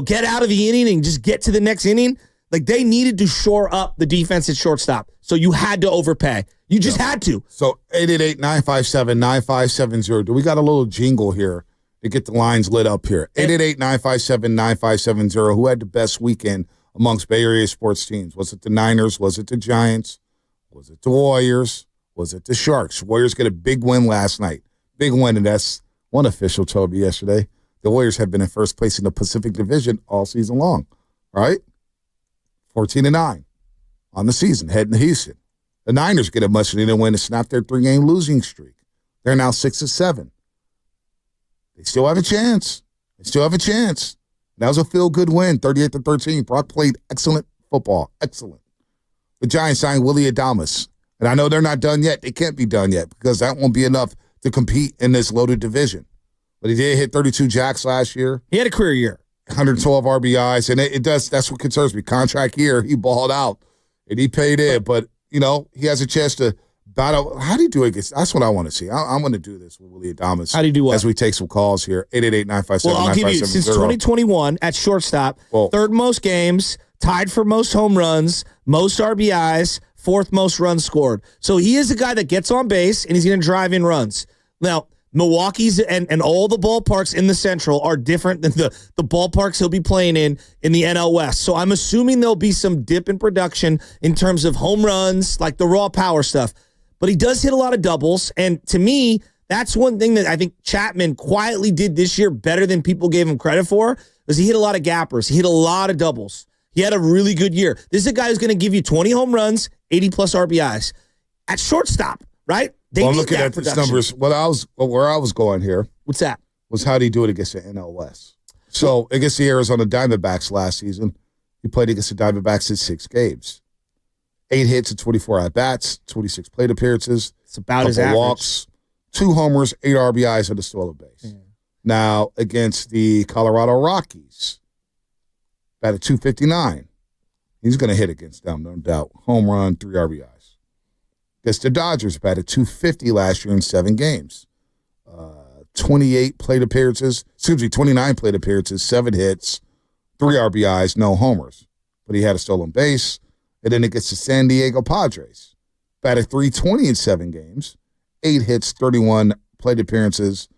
get out of the inning and just get to the next inning. Like, they needed to shore up the defense at shortstop. So you had to overpay. You just had to. So 888-957-9570. Do we got a little jingle here to get the lines lit up here? 888-957-9570. Who had the best weekend amongst Bay Area sports teams? Was it the Niners? Was it the Giants? Was it the Warriors? Was it the Sharks? Warriors get a big win last night. Big win, and that's one official told me yesterday. The Warriors have been in first place in the Pacific Division all season long, right? 14-9 on the season, heading to Houston. The Niners get a much-needed win to snap their 3-game losing streak. They're now 6-7. They still have a chance. That was a feel-good win, 38-13. Brock played excellent football, excellent. The Giants signed Willy Adames, and I know they're not done yet. They can't be done yet because that won't be enough to compete in this loaded division. But he did hit 32 jacks last year. He had a career year. 112 RBIs, and it does. That's what concerns me. Contract year, he balled out, and he paid in. But, he has a chance to battle. How do you do it against? That's what I want to see. I'm going to do this with Willy Adames. How do you do what? As we take some calls here. 888-957-9570. Well, I'll give you, since 2021 at shortstop, third most games, tied for most home runs, most RBIs, fourth most runs scored. So he is a guy that gets on base, and he's going to drive in runs. Now, Milwaukee's and all the ballparks in the Central are different than the ballparks he'll be playing in the NL West. So I'm assuming there'll be some dip in production in terms of home runs, like the raw power stuff. But he does hit a lot of doubles, and to me, that's one thing that I think Chapman quietly did this year better than people gave him credit for, is he hit a lot of gappers. He hit a lot of doubles. He had a really good year. This is a guy who's going to give you 20 home runs, 80-plus RBIs. At shortstop, right? I'm looking at these numbers. Where I was going here. What's that? Was how do you do it against the NL West? So against the Arizona Diamondbacks last season, he played against the Diamondbacks in 6 games. 8 hits and 24 at-bats, 26 plate appearances. It's about his average. Walks, 2 homers, 8 RBIs on the stolen base. Yeah. Now, against the Colorado Rockies, batted .259. He's going to hit against them, no doubt. Home run, 3 RBIs. Against the Dodgers, batted .250 last year in 7 games. 29 plate appearances, 7 hits, 3 RBIs, no homers. But he had a stolen base. And then it gets the San Diego Padres. Batted .320 in 7 games, 8 hits, 31 plate appearances,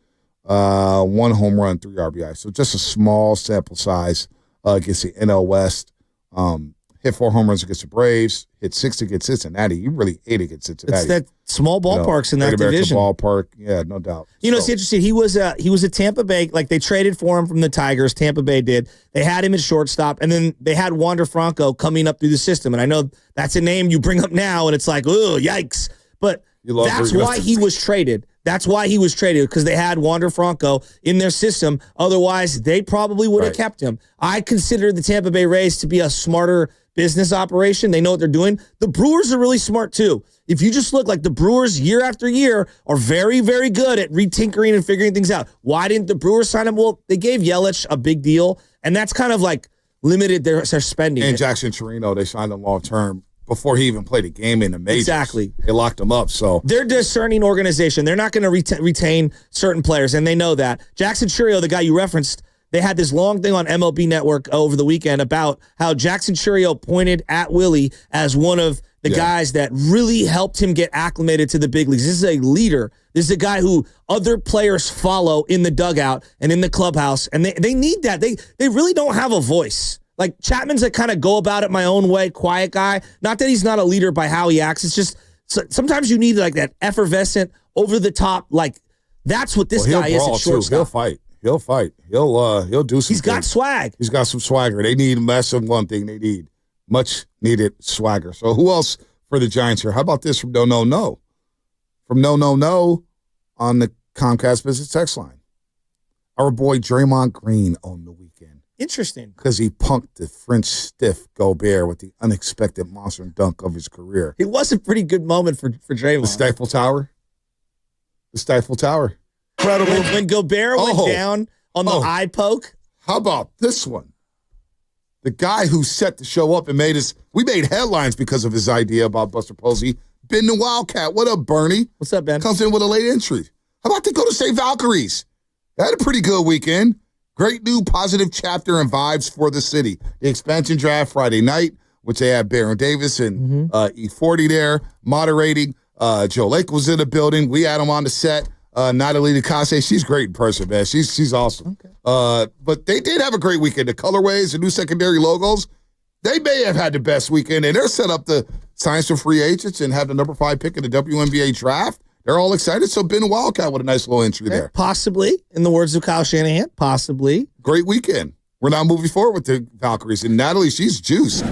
1 home run, 3 RBIs. So just a small sample size against the NL West. Hit 4 home runs against the Braves. Hit 6 against Cincinnati. He really ate against Cincinnati. It's that small ballparks in that division. Ballpark, yeah, no doubt. It's interesting. He was a Tampa Bay. Like, they traded for him from the Tigers. Tampa Bay did. They had him at shortstop, and then they had Wander Franco coming up through the system. And I know that's a name you bring up now, and it's like, oh, yikes! But that's why he was traded. That's why he was traded, because they had Wander Franco in their system. Otherwise, they probably would have kept him. I consider the Tampa Bay Rays to be a smarter business operation. They know what they're doing. The Brewers are really smart too. If you just look, like, the Brewers year after year are very, very good at retinkering and figuring things out. Why didn't the Brewers sign him? Well, they gave Yelich a big deal, and that's kind of like limited their spending. And Jackson Chirino, they signed him long term before he even played a game in the majors. Exactly. They locked him up. So they're a discerning organization. They're not going to retain certain players, and they know that. Jackson Chourio, the guy you referenced, they had this long thing on MLB Network over the weekend about how Jackson Chourio pointed at Willy as one of the guys that really helped him get acclimated to the big leagues. This is a leader. This is a guy who other players follow in the dugout and in the clubhouse, and they need that. They really don't have a voice. Like, Chapman's a kind of go about it my own way, quiet guy. Not that he's not a leader by how he acts. It's just sometimes you need, like, that effervescent, over the top. Like, that's what this guy is at shortstop. He'll fight. He'll do some. He's got swag. He's got some swagger. They need less of one thing. They need much needed swagger. So who else for the Giants here? How about this from No. From No on the Comcast Business text line. Our boy Draymond Green on the weekend. Interesting. Because he punked the French stiff Gobert with the unexpected monster dunk of his career. It was a pretty good moment for Draymond. The Stifle Tower. Incredible. When Gobert went down on the eye poke. How about this one? The guy who set the show up and we made headlines because of his idea about Buster Posey. Ben the Wildcat. What up, Bernie? What's up, Ben? Comes in with a late entry. How about they go to St. Valkyries? They had a pretty good weekend. Great new positive chapter and vibes for the city. The expansion draft Friday night. which they had Baron Davis and E40 there moderating. Joe Lake was in the building. We had him on the set. Natalie DeCase, she's great in person, man. She's awesome. Okay. But they did have a great weekend. The colorways, the new secondary logos, they may have had the best weekend, and they're set up to sign some free agents and have the number 5 pick in the WNBA draft. They're all excited. So Ben Wildcat with a nice little entry there. Possibly, in the words of Kyle Shanahan, possibly. Great weekend. We're now moving forward with the Valkyries. And Natalie, she's juiced.